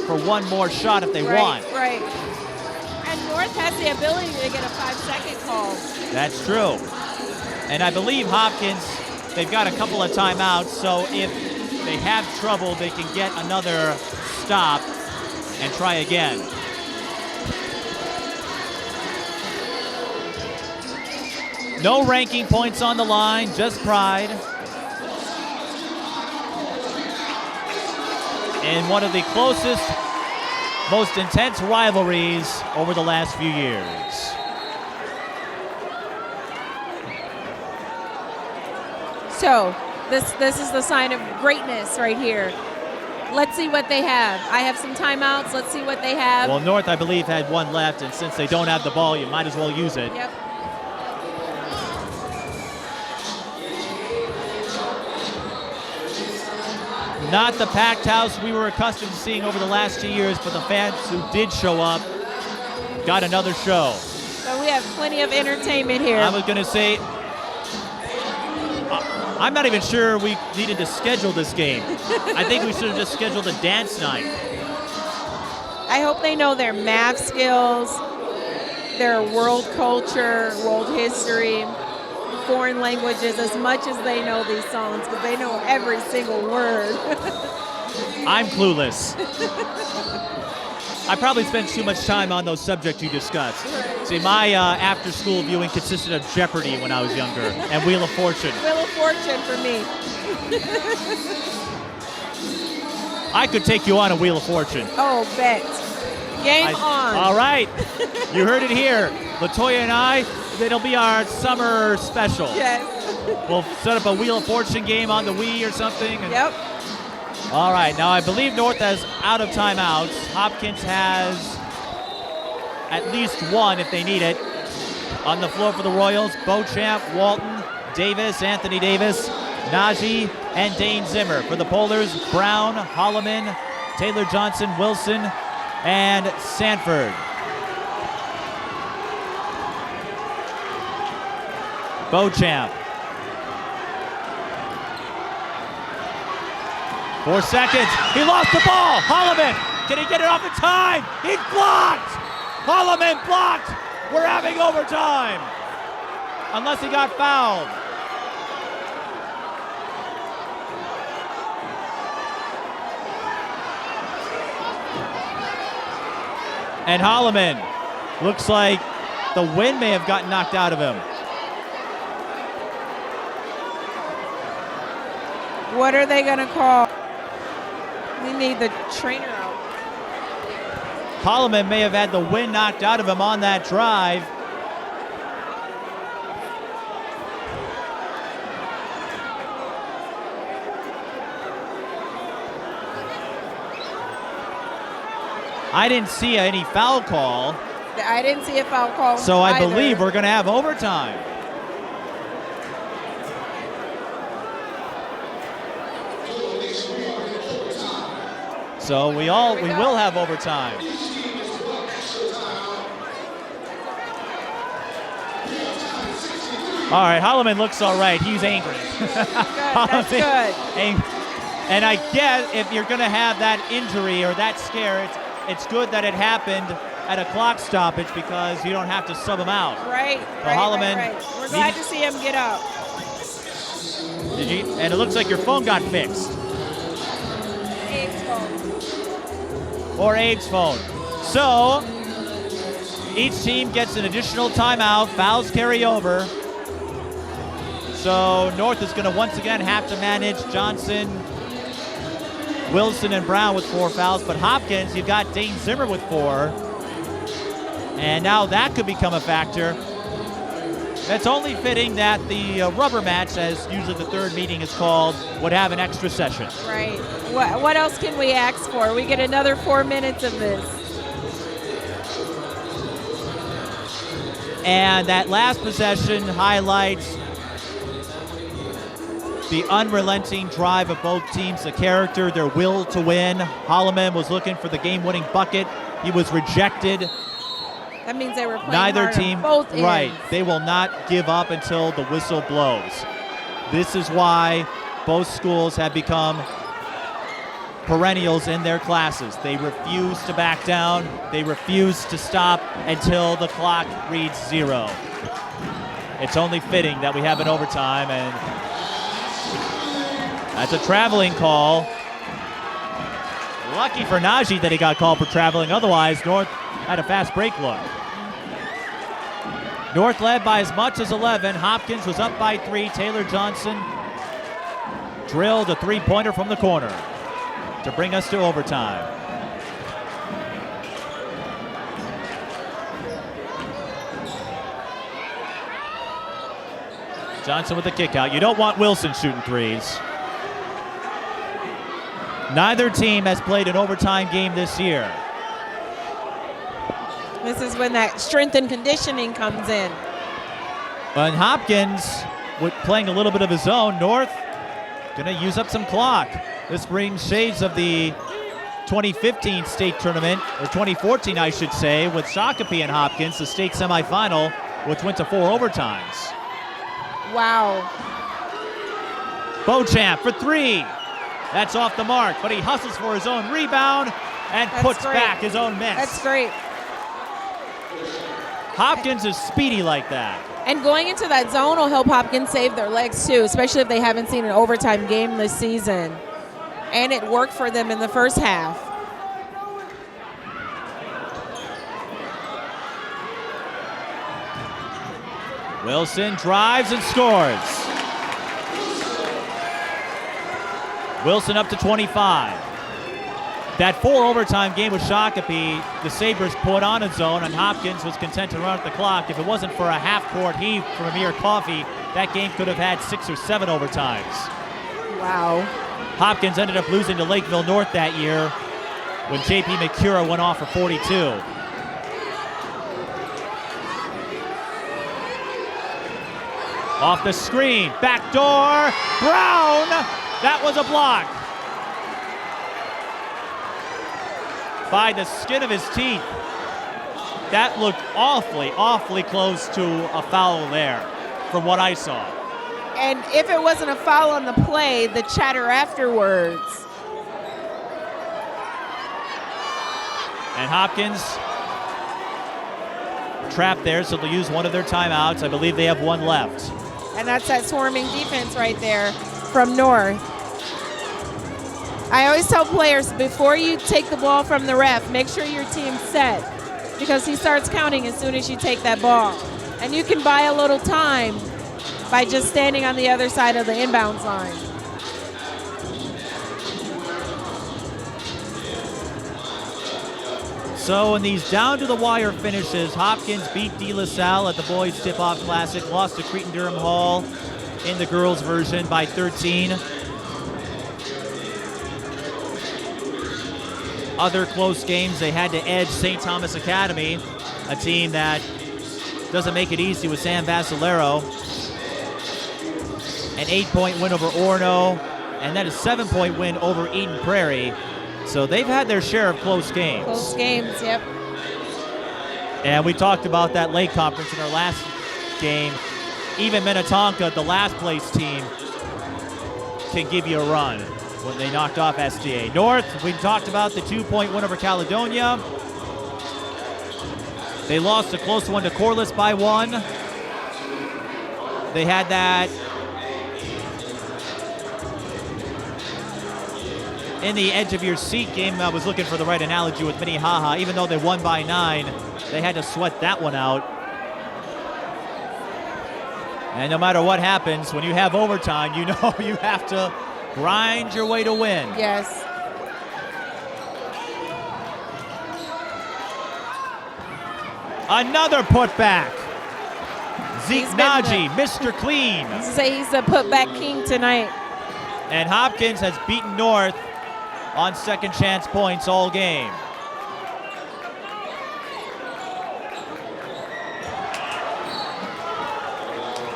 for one more shot if they want. Right. And North has the ability to get a 5-second call. That's true. And I believe Hopkins, they've got a couple of timeouts, so if they have trouble, they can get another stop and try again. No ranking points on the line, just pride. In one of the closest, most intense rivalries over the last few years. So this is the sign of greatness right here. Let's see what they have. I have some timeouts. Let's see what they have. Well, North, I believe, had one left, and since they don't have the ball, you might as well use it. Yep. Not the packed house we were accustomed to seeing over the last 2 years, but the fans who did show up got another show. So we have plenty of entertainment here. I was going to say, I'm not even sure we needed to schedule this game. I think we should have just scheduled a dance night. I hope they know their math skills, their world culture, world history, foreign languages as much as they know these songs, because they know every single word. I'm clueless. I probably spent too much time on those subjects you discussed. See, my after-school viewing consisted of Jeopardy when I was younger, and Wheel of Fortune. Wheel of Fortune for me. I could take you on a Wheel of Fortune. Oh, bet. Game on. All right. You heard it here. LaToya and I, it'll be our summer special. Yes. We'll set up a Wheel of Fortune game on the Wii or something. Yep. All right. Now, I believe North has out of timeouts. Hopkins has at least one if they need it. On the floor for the Royals, Beauchamp, Walton, Davis, Anthony Davis, Najee, and Dane Zimmer. For the Polars, Brown, Holloman, Taylor Johnson, Wilson, and Sanford. Beauchamp. 4 seconds. He lost the ball. Holloman. Can he get it off in time? He's blocked. Holloman blocked. We're having overtime. Unless he got fouled. And Holloman looks like the wind may have gotten knocked out of him. What are they going to call? We need the trainer out. Holloman may have had the wind knocked out of him on that drive. I didn't see any foul call. I didn't see a foul call. So I either. believe we're going to have overtime. So we will have overtime. All right, Holloman looks all right. He's angry. Good, that's good. And I guess if you're going to have that injury or that scare, it's good that it happened at a clock stoppage because you don't have to sub him out. Right, Holloman, right. We're glad to see him get up. Did you? And it looks like your phone got fixed. Abe's phone. Or Abe's phone. So each team gets an additional timeout. Fouls carry over. So North is going to once again have to manage Johnson, Wilson, and Brown with 4 fouls. But Hopkins, you've got Dane Zimmer with 4. And now that could become a factor. It's only fitting that the rubber match, as usually the third meeting is called, would have an extra session. Right. What else can we ask for? We get another 4 minutes of this. And that last possession highlights the unrelenting drive of both teams, the character, their will to win. Holloman was looking for the game-winning bucket. He was rejected. That means they were playing Neither hard on team, both ends. right. They will not give up until the whistle blows. This is why both schools have become perennials in their classes. They refuse to back down. They refuse to stop until the clock reads 0. It's only fitting that we have an overtime, and that's a traveling call. Lucky for Najee that he got called for traveling. Otherwise, North had a fast break look. North led by as much as 11. Hopkins was up by 3. Taylor Johnson drilled a 3-pointer from the corner to bring us to overtime. Johnson with the kick out. You don't want Wilson shooting threes. Neither team has played an overtime game this year. This is when that strength and conditioning comes in. And Hopkins, with playing a little bit of his own, North gonna use up some clock. This brings shades of the 2015 state tournament, or 2014 I should say, with Shakopee and Hopkins, the state semifinal, which went to 4 overtimes. Wow. Beauchamp for 3. That's off the mark, but he hustles for his own rebound and puts back his own miss. That's great. Hopkins is speedy like that. And going into that zone will help Hopkins save their legs too, especially if they haven't seen an overtime game this season. And it worked for them in the first half. Wilson drives and scores. Wilson up to 25. That 4 overtime game with Shakopee, the Sabres put on a zone, and Hopkins was content to run at the clock. If it wasn't for a half-court heave from Amir Coffey, that game could have had 6 or 7 overtimes. Wow. Hopkins ended up losing to Lakeville North that year when J.P. McCura went off for 42. Off the screen, backdoor, Brown! That was a block. By the skin of his teeth. That looked awfully close to a foul there, from what I saw. And if it wasn't a foul on the play, the chatter afterwards. And Hopkins trapped there, so they'll use one of their timeouts. I believe they have one left. And that's that swarming defense right there from North. I always tell players, before you take the ball from the ref, make sure your team's set, because he starts counting as soon as you take that ball. And you can buy a little time by just standing on the other side of the inbounds line. So in these down-to-the-wire finishes, Hopkins beat De La Salle at the Boys Tip-Off Classic, lost to Cretin-Durham Hall in the girls' version by 13. Other close games, they had to edge St. Thomas Academy, a team that doesn't make it easy with Sam Basilero. An 8-point win over Orono, and then a 7-point win over Eden Prairie. So they've had their share of close games. Close games, yep. And we talked about that Lake Conference in our last game. Even Minnetonka, the last place team, can give you a run when they knocked off SDA. North, we talked about the 2-point win over Caledonia. They lost a close one to Corliss by 1. They had that in the edge of your seat game. I was looking for the right analogy with Minnehaha. Even though they won by 9, they had to sweat that one out. And no matter what happens, when you have overtime, you know you have to grind your way to win. Yes. Another putback. Zeke Naji, Mr. Clean. I was to say he's the putback king tonight. And Hopkins has beaten North on second chance points all game.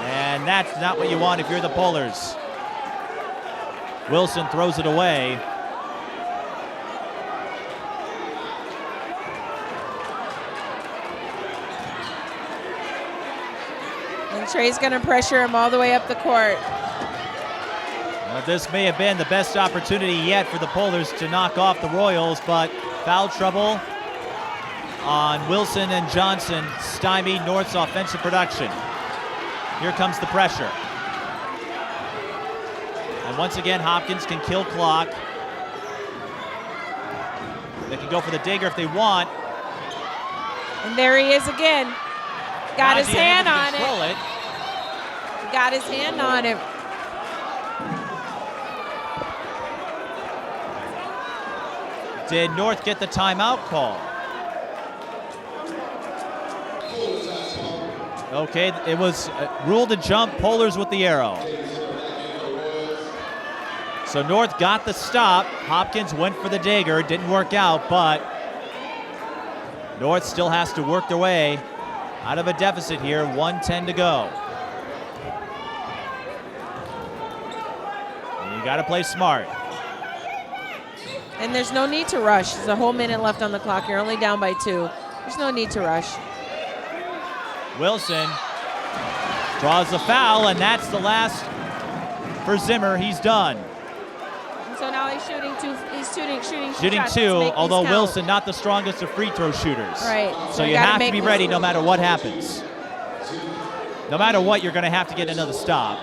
And that's not what you want if you're the Polars. Wilson throws it away. And Trey's going to pressure him all the way up the court. Well, this may have been the best opportunity yet for the Polars to knock off the Royals, but foul trouble on Wilson and Johnson stymied North's offensive production. Here comes the pressure. And once again, Hopkins can kill clock. They can go for the dagger if they want. And there he is again. Got his hand on it. Got his hand on it. Did North get the timeout call? Okay, it was ruled a jump, Polars with the arrow. So North got the stop. Hopkins went for the dagger, didn't work out, but North still has to work their way out of a deficit here, 1:10 to go. And you gotta play smart. And there's no need to rush. There's a whole minute left on the clock. You're only down by 2. There's no need to rush. Wilson draws the foul, and that's the last for Zimmer. He's done. And so now he's shooting 2. He's shooting shots 2, to make although these count. Wilson not the strongest of free throw shooters. Right. So you have to be ready no matter what happens. No matter what, you're going to have to get another stop.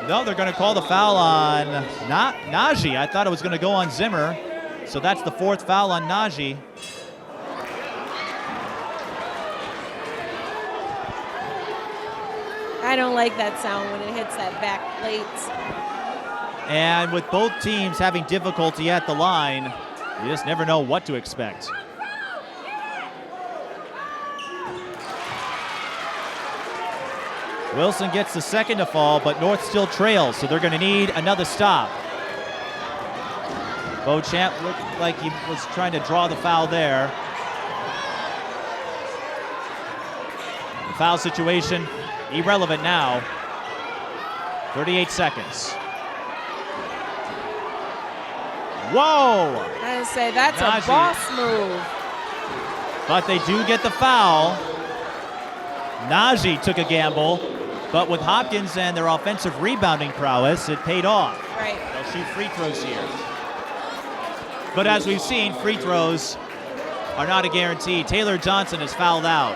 No, they're going to call the foul on Najee. I thought it was going to go on Zimmer. So that's the 4th foul on Najee. I don't like that sound when it hits that back plate. And with both teams having difficulty at the line, you just never know what to expect. Wilson gets the second to fall, but North still trails, so they're going to need another stop. Beauchamp looked like he was trying to draw the foul there. The foul situation irrelevant now. 38 seconds. Whoa! I would say that's Najee. a boss move. But they do get the foul. Najee took a gamble, but with Hopkins and their offensive rebounding prowess, it paid off. Right. They'll shoot free throws here. But as we've seen, free throws are not a guarantee. Taylor Johnson is fouled out.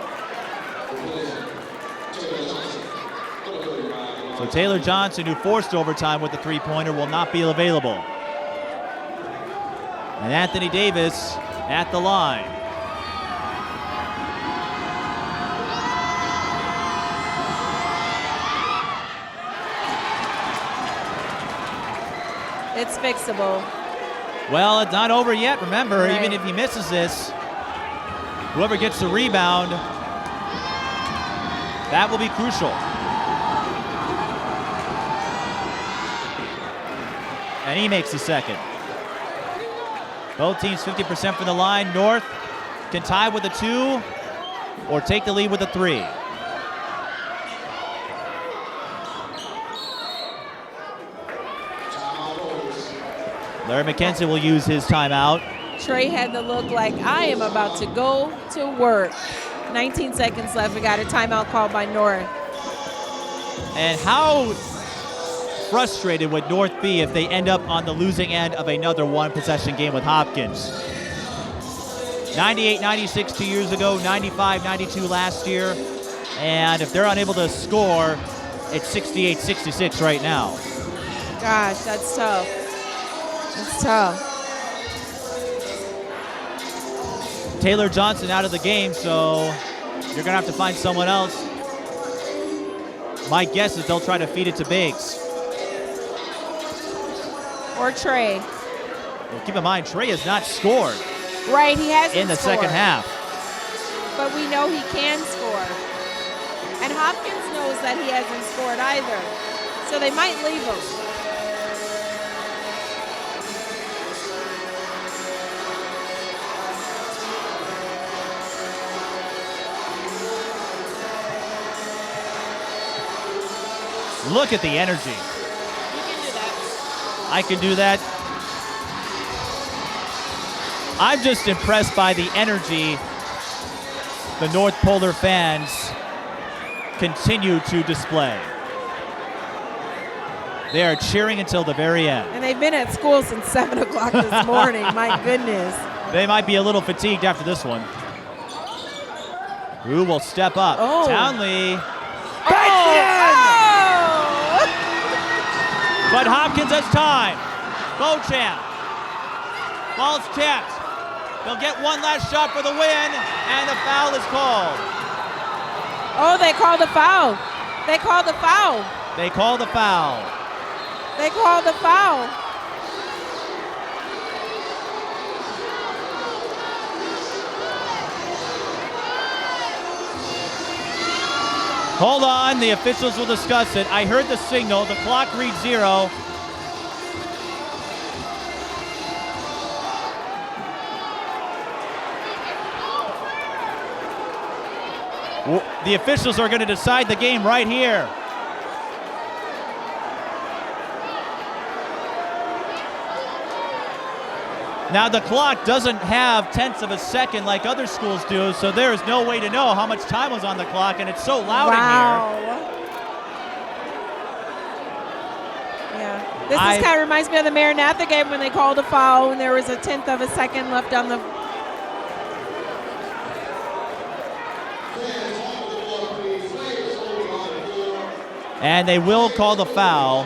So Taylor Johnson, who forced overtime with the three-pointer, will not be available. And Anthony Davis at the line. It's fixable. Well, it's not over yet. Remember, Right. even if he misses this, whoever gets the rebound, that will be crucial. And he makes the second. Both teams 50% from the line. North can tie with a 2 or take the lead with a 3. Larry McKenzie will use his timeout. Trey had the look like, I am about to go to work. 19 seconds left. We got a timeout called by North. And how frustrated would North be if they end up on the losing end of another one-possession game with Hopkins? 98-96 2 years ago, 95-92 last year. And if they're unable to score, it's 68-66 right now. Gosh, that's tough. It's tough. Taylor Johnson out of the game, so you're going to have to find someone else. My guess is they'll try to feed it to Biggs. Or Trey. Well, keep in mind, Trey has not scored Right, he hasn't in the scored, second half. but we know he can score. And Hopkins knows that he hasn't scored either. So they might leave him. Look at the energy. You can do that. I can do that. I'm just impressed by the energy the North Polar fans continue to display. They are cheering until the very end. And they've been at school since 7 o'clock this morning. My goodness. They might be a little fatigued after this one. Who will step up? Oh. Townley. Oh! But Hopkins has time. Beauchamp. Ball's tipped. They'll get one last shot for the win, and a foul is called. Oh, they called a foul. They called a foul. They call the foul. They called a foul. Hold on, the officials will discuss it. I heard the signal. The clock reads 0. The officials are going to decide the game right here. Now the clock doesn't have tenths of a second like other schools do, so there is no way to know how much time was on the clock, and it's so loud in here. Yeah, this kind of reminds me of the Maranatha game when they called a foul and there was a tenth of a second left on the. And they will call the foul.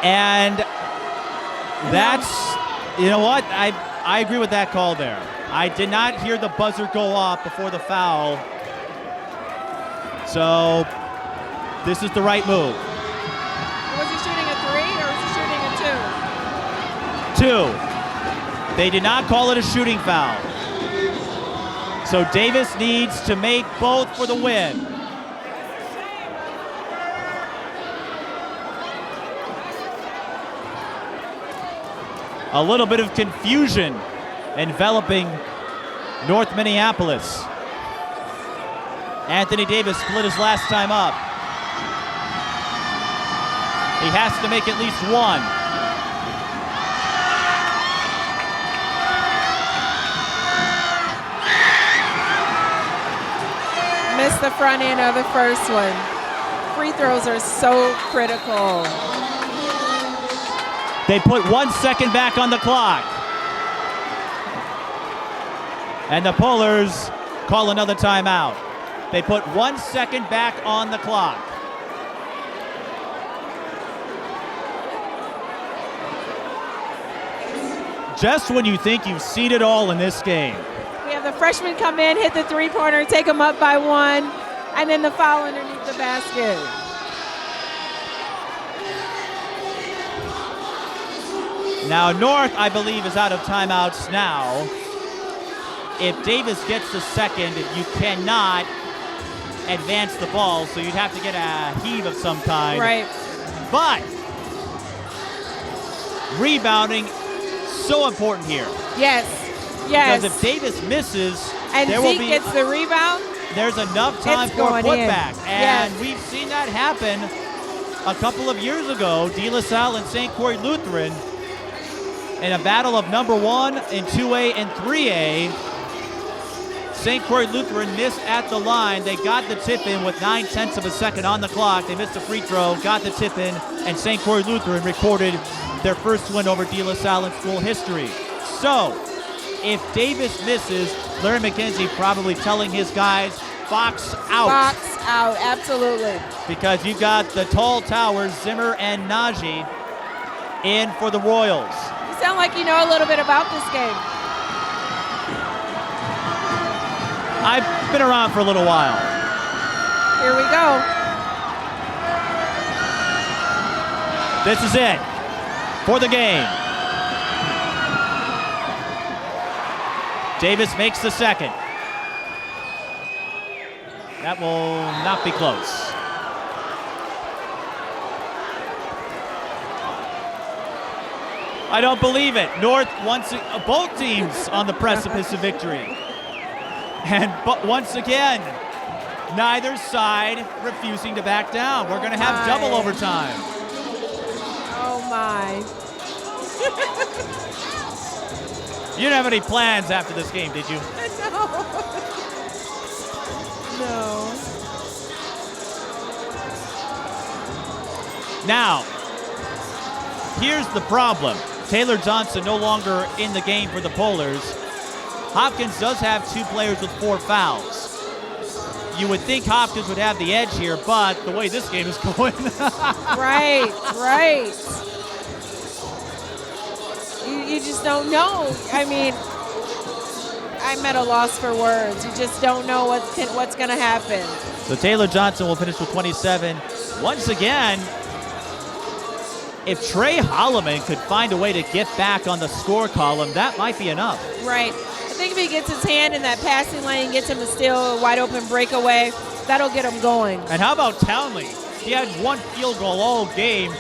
And that's, you know what? I agree with that call there. I did not hear the buzzer go off before the foul. So this is the right move. Was he shooting a 3 or was he shooting a 2? They did not call it a shooting foul. So Davis needs to make both for the win. A little bit of confusion enveloping North Minneapolis. Anthony Davis split his last time up. He has to make at least one. Missed the front end of the first one. Free throws are so critical. They put 1 second back on the clock. And the Polars call another timeout. They put 1 second back on the clock. Just when you think you've seen it all in this game. We have the freshmen come in, hit the three-pointer, take them up by 1, and then the foul underneath the basket. Now North, I believe, is out of timeouts now. If Davis gets the second, you cannot advance the ball, so you'd have to get a heave of some kind. Right. But rebounding, so important here. Yes. Yes. Because if Davis misses, and there Zeke will be gets the rebound, there's enough time it's for a going putback. in. And Yes. we've seen that happen a couple of years ago. De La Salle and St. Croix Lutheran in a battle of number 1 in 2A and 3A. St. Croix Lutheran missed at the line. They got the tip in with 9/10 of a second on the clock. They missed a free throw, got the tip in, and St. Croix Lutheran recorded their first win over De La Salle in school history. So, if Davis misses, Larry McKenzie probably telling his guys, box out. box out, absolutely. Because you've got the tall towers, Zimmer and Najee, in for the Royals. You sound like you know a little bit about this game. I've been around for a little while. Here we go. This is it for the game. Davis makes the second. That will not be close. I don't believe it. North wants both teams on the precipice of victory. And but once again, Neither side refusing to back down. We're going to have double overtime. Oh, my. You didn't have any plans after this game, did you? No. Now, here's the problem. Taylor Johnson no longer in the game for the Polars. Hopkins does have 2 players with 4 fouls. You would think Hopkins would have the edge here, but the way this game is going. Right. You just don't know. I mean, I'm at a loss for words. You just don't know what's going to happen. So Taylor Johnson will finish with 27. Once again, if Trey Holloman could find a way to get back on the score column, that might be enough. Right. I think if he gets his hand in that passing lane, gets him to steal a wide open breakaway, that'll get him going. And how about Townley? He had 1 field goal all game,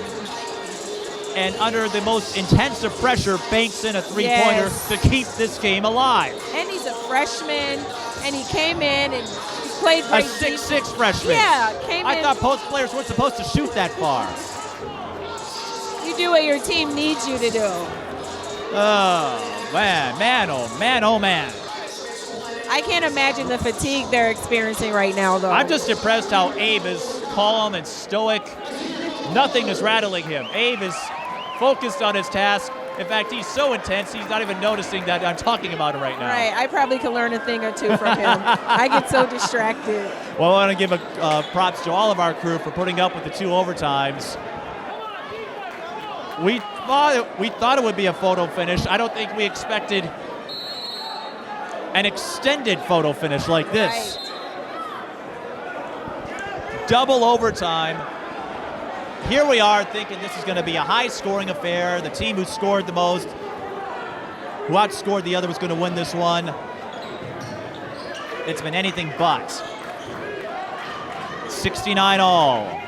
and under the most intensive pressure, banks in a 3-pointer to keep this game alive. And he's a freshman, and he came in and he played great. A 6'6" freshman. Yeah, came in. I thought post players weren't supposed to shoot that far. You do what your team needs you to do. Oh, man, oh, man. I can't imagine the fatigue they're experiencing right now, though. I'm just impressed how Abe is calm and stoic. Nothing is rattling him. Abe is focused on his task. In fact, he's so intense, he's not even noticing that I'm talking about him right now. Right, I probably could learn a thing or two from him. I get so distracted. Well, I want to give props to all of our crew for putting up with the 2 overtimes. We thought it would be a photo finish. I don't think we expected an extended photo finish like this. Right. Double overtime. Here we are thinking this is going to be a high-scoring affair. The team who scored the most, who outscored the other, was going to win this one. It's been anything but. 69 all.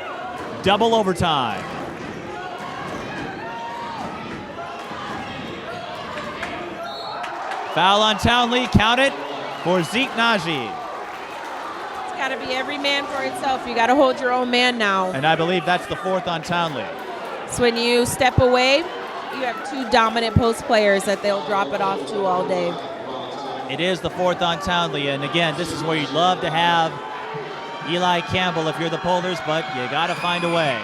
Double overtime. Foul on Townley, count it for Zeke Najee. It's got to be every man for itself. You got to hold your own man now. And I believe that's the 4th on Townley. So when you step away, you have 2 dominant post players that they'll drop it off to all day. It is the 4th on Townley, and again, this is where you'd love to have Eli Campbell if you're the Polars, but you got to find a way.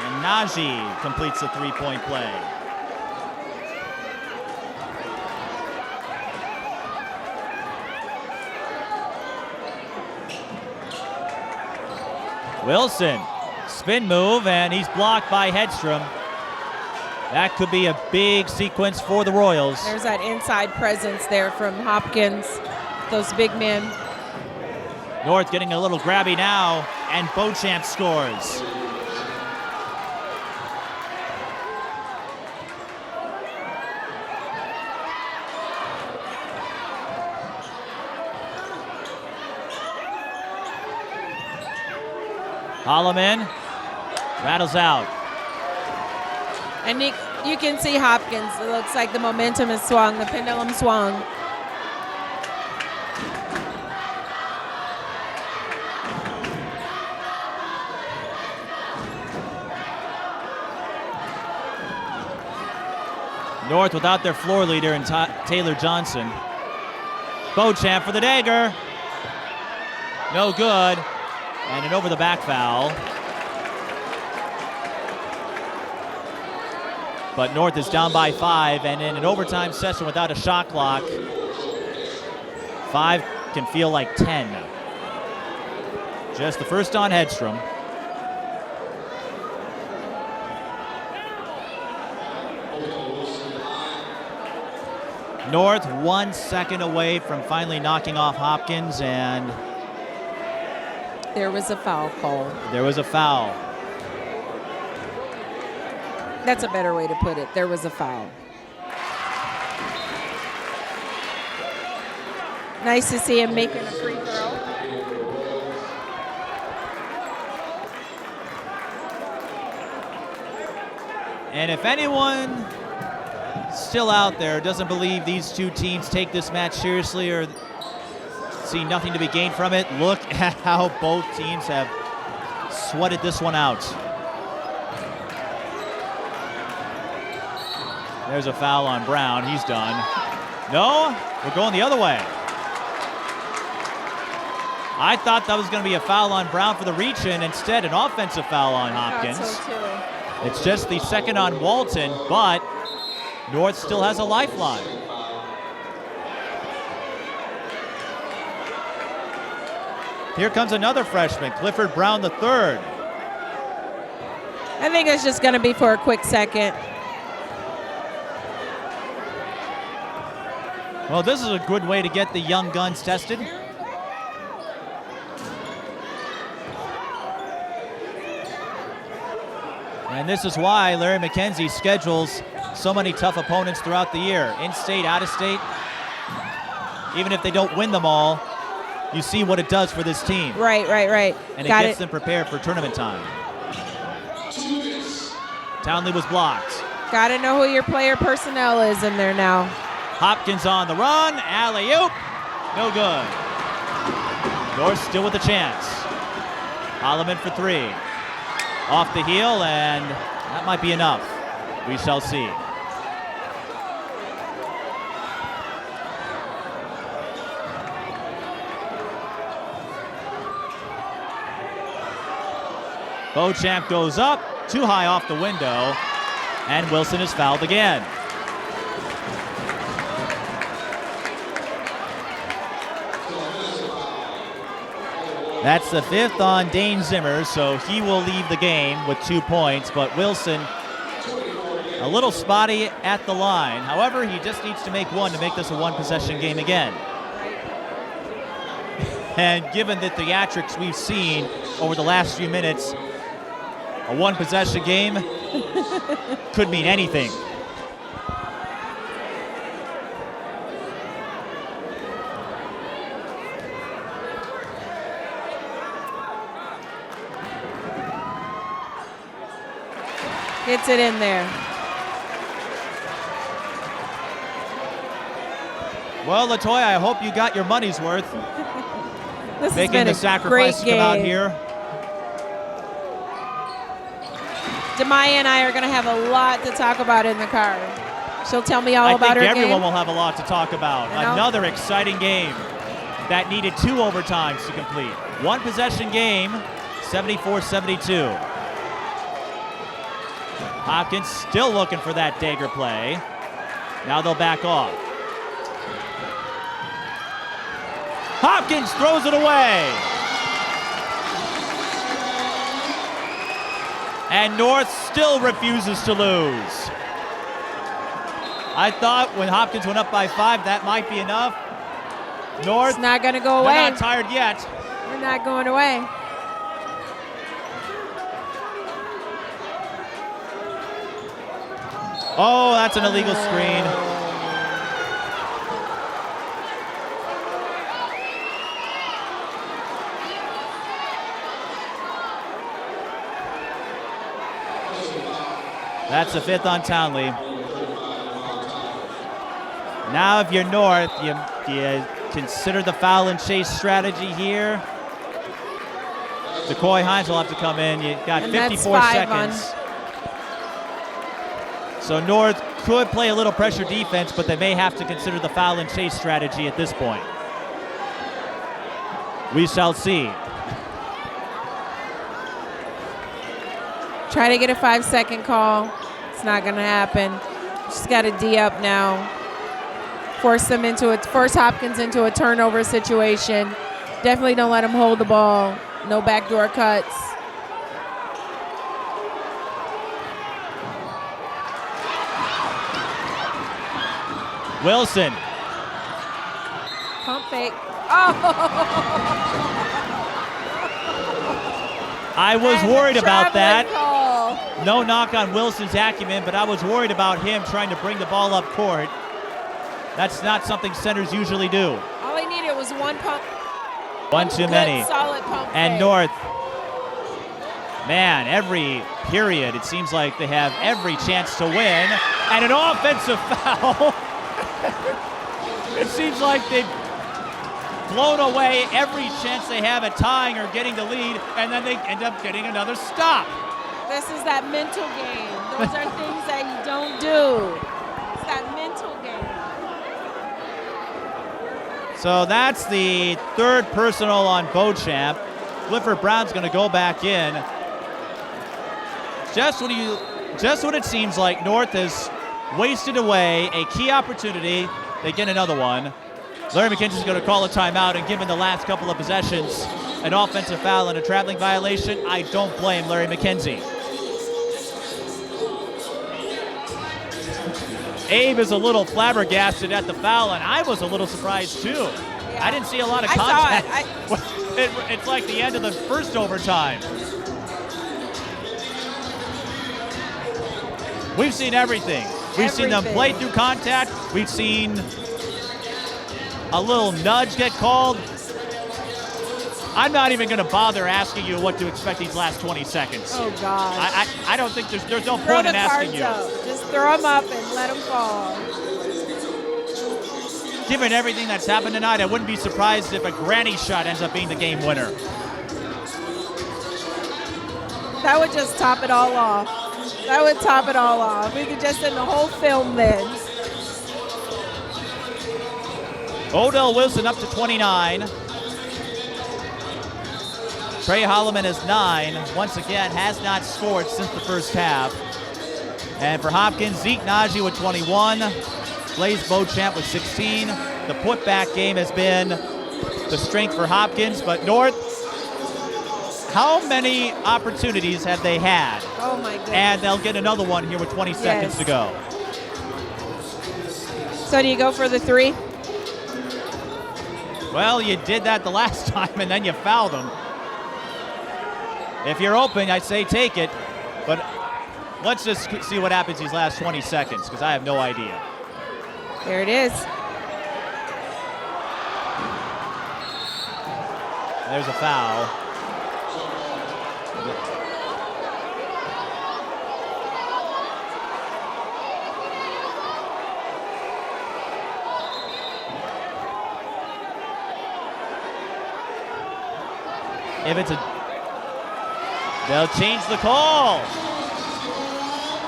And Najee completes the 3-point play. Wilson, spin move, and he's blocked by Hedstrom. That could be a big sequence for the Royals. There's that inside presence there from Hopkins, those big men. North getting a little grabby now, and Beauchamp scores. Holloman rattles out. And you can see Hopkins. It looks like the momentum has swung, the pendulum swung. North without their floor leader in Taylor Johnson. Beauchamp for the dagger. No good. And an over the back foul. But North is down by 5, and in an overtime session without a shot clock, 5 can feel like 10. Just the first on Hedstrom. North 1 second away from finally knocking off Hopkins, and There was a foul call. there was a foul. That's a better way to put it. There was a foul. Nice to see him making a free throw. And if anyone still out there doesn't believe these two teams take this match seriously or see nothing to be gained from it. Look at how both teams have sweated this one out. There's a foul on Brown. He's done. No, we're going the other way. I thought that was going to be a foul on Brown for the reach-in. Instead, an offensive foul on Hopkins. I thought so too. It's just the second on Walton, but North still has a lifeline. Here comes another freshman, Clifford Brown III. I think it's just going to be for a quick second. Well, this is a good way to get the young guns tested. And this is why Larry McKenzie schedules so many tough opponents throughout the year. In-state, out-of-state. Even if they don't win them all, you see what it does for this team. Right. And it gets them prepared for tournament time. Townley was blocked. Got to know who your player personnel is in there now. Hopkins on the run, alley-oop, no good. North still with a chance. Holloman for three. Off the heel, and that might be enough. We shall see. Beauchamp goes up, too high off the window, and Wilson is fouled again. That's the fifth on Dane Zimmer, so he will leave the game with 2 points, but Wilson a little spotty at the line. However, he just needs to make one to make this a one-possession game again. And given the theatrics we've seen over the last few minutes, a one-possession game could mean anything. Gets it in there. Well, LaToya, I hope you got your money's worth. This Making has been the a sacrifice great to come out game. here. Demaya and I are going to have a lot to talk about in the car. She'll tell me all about her game. I think everyone will have a lot to talk about. Another exciting game that needed 2 overtimes to complete. One possession game, 74-72. Hopkins still looking for that dagger play. Now they'll back off. Hopkins throws it away. And North still refuses to lose. I thought when Hopkins went up by 5, that might be enough. North, it's not going to go away. They're not tired yet. They're not going away. Oh, that's an illegal screen. That's the 5th on Townley. Now if you're North, you consider the foul and chase strategy here. DeCoy Hines will have to come in. You got 54 seconds. So North could play a little pressure defense, but they may have to consider the foul and chase strategy at this point. We shall see. Try to get a 5-second call. It's not going to happen. Just got to D up now. Force Hopkins into a turnover situation. Definitely don't let him hold the ball. No backdoor cuts. Wilson. Pump fake. Oh! I was worried about that. Call. No knock on Wilson's acumen, but I was worried about him trying to bring the ball up court. That's not something centers usually do. All he needed was one pump. One too many. Solid pump and fake. North, man, every period it seems like they have every chance to win. And an offensive foul. It seems like blown away every chance they have at tying or getting the lead, and then they end up getting another stop. This is that mental game. Those are things that you don't do. It's that mental game. So that's the third personal on Beauchamp. Clifford Brown's going to go back in. Just when it seems like North has wasted away a key opportunity, they get another one. Larry McKenzie's going to call a timeout, and given the last couple of possessions, an offensive foul and a traveling violation, I don't blame Larry McKenzie. Abe is a little flabbergasted at the foul, and I was a little surprised too. Yeah. I didn't see a lot of contact. I saw it. It's like the end of the first overtime. We've seen everything. We've seen them play through contact. We've seen a little nudge get called. I'm not even going to bother asking you what to expect these last 20 seconds. Oh, God. I don't think there's no point in asking you. Just throw them up and let them fall. Given everything that's happened tonight, I wouldn't be surprised if a granny shot ends up being the game winner. That would just top it all off. That would top it all off. We could just send the whole film then. Odell Wilson up to 29. Trey Holloman is 9. Once again, has not scored since the first half. And for Hopkins, Zeke Najee with 21. Blaise Beauchamp with 16. The putback game has been the strength for Hopkins, but North, how many opportunities have they had? Oh, my goodness. And they'll get another one here with 20 seconds to go. So do you go for the 3? Well, you did that the last time, and then you fouled them. If you're open, I'd say take it, but let's just see what happens these last 20 seconds, because I have no idea. There it is. There's a foul. If it's they'll change the call.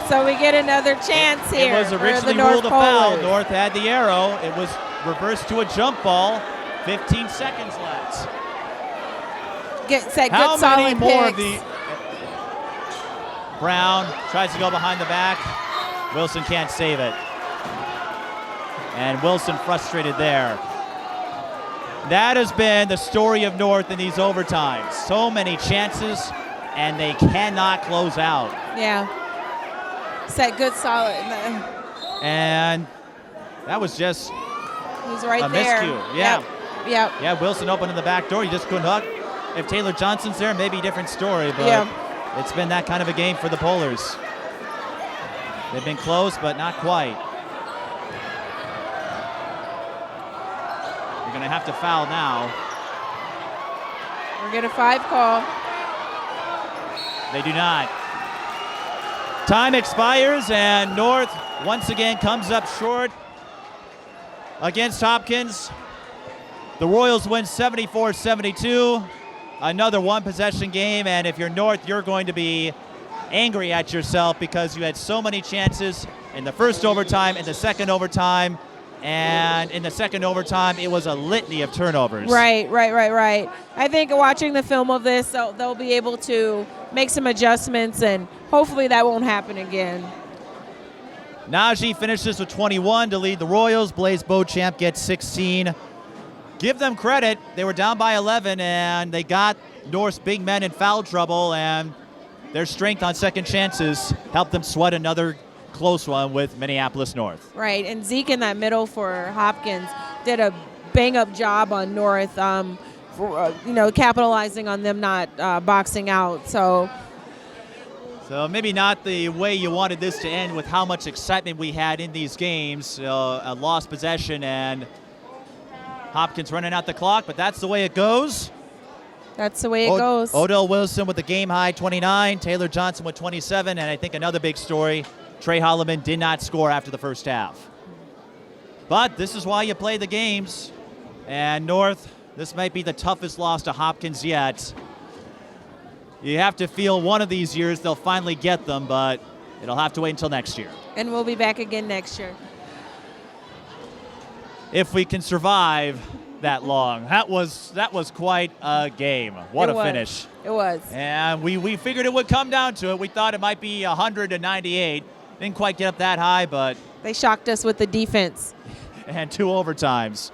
So we get another chance here. It was originally ruled a foul. North had the arrow. It was reversed to a jump ball. 15 seconds left. How many more picks. of the... Brown tries to go behind the back. Wilson can't save it. And Wilson frustrated there. That has been the story of North in these overtimes. So many chances, and they cannot close out. Yeah. Set good solid. And that was just He's right a there. miscue. Yeah. Yep. Yeah, Wilson opened in the back door. You just couldn't hook. If Taylor Johnson's there, maybe a different story, but it's been that kind of a game for the Polars. They've been close, but not quite. You're going to have to foul now. We'll get a 5 call. They do not. Time expires, and North once again comes up short against Hopkins. The Royals win 74-72. Another one-possession game, and if you're North, you're going to be angry at yourself because you had so many chances in the first overtime, in the second overtime, and in the second overtime, it was a litany of turnovers. Right. I think watching the film of this, they'll be able to make some adjustments, and hopefully that won't happen again. Najee finishes with 21 to lead the Royals. Blaise Beauchamp gets 16. Give them credit. They were down by 11, and they got North's big men in foul trouble, and their strength on second chances helped them sweat another close one with Minneapolis North. Right, and Zeke in that middle for Hopkins did a bang-up job on North, capitalizing on them not boxing out. So maybe not the way you wanted this to end with how much excitement we had in these games. A lost possession and Hopkins running out the clock, but that's the way it goes. That's the way it goes. Odell Wilson with the game-high 29, Taylor Johnson with 27, and I think another big story, Trey Holloman did not score after the first half. But this is why you play the games, and North This might be the toughest loss to Hopkins yet. You have to feel one of these years they'll finally get them, but it'll have to wait until next year. And we'll be back again next year. If we can survive that long. That was quite a game. What a finish. It was. And we figured it would come down to it. We thought it might be 100-98. Didn't quite get up that high, but They shocked us with the defense. and 2 overtimes.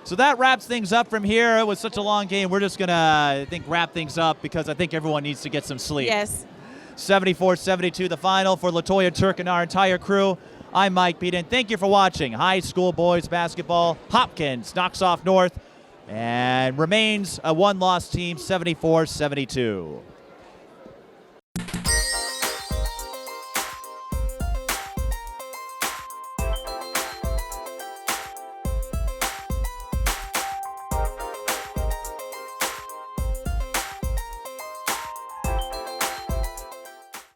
So that wraps things up from here. It was such a long game. We're just going to, I think, wrap things up because I think everyone needs to get some sleep. Yes. 74-72 the final for LaToya, Turk, and our entire crew. I'm Mike Peden. Thank you for watching high school boys basketball. Hopkins knocks off North and remains a one-loss team, 74-72.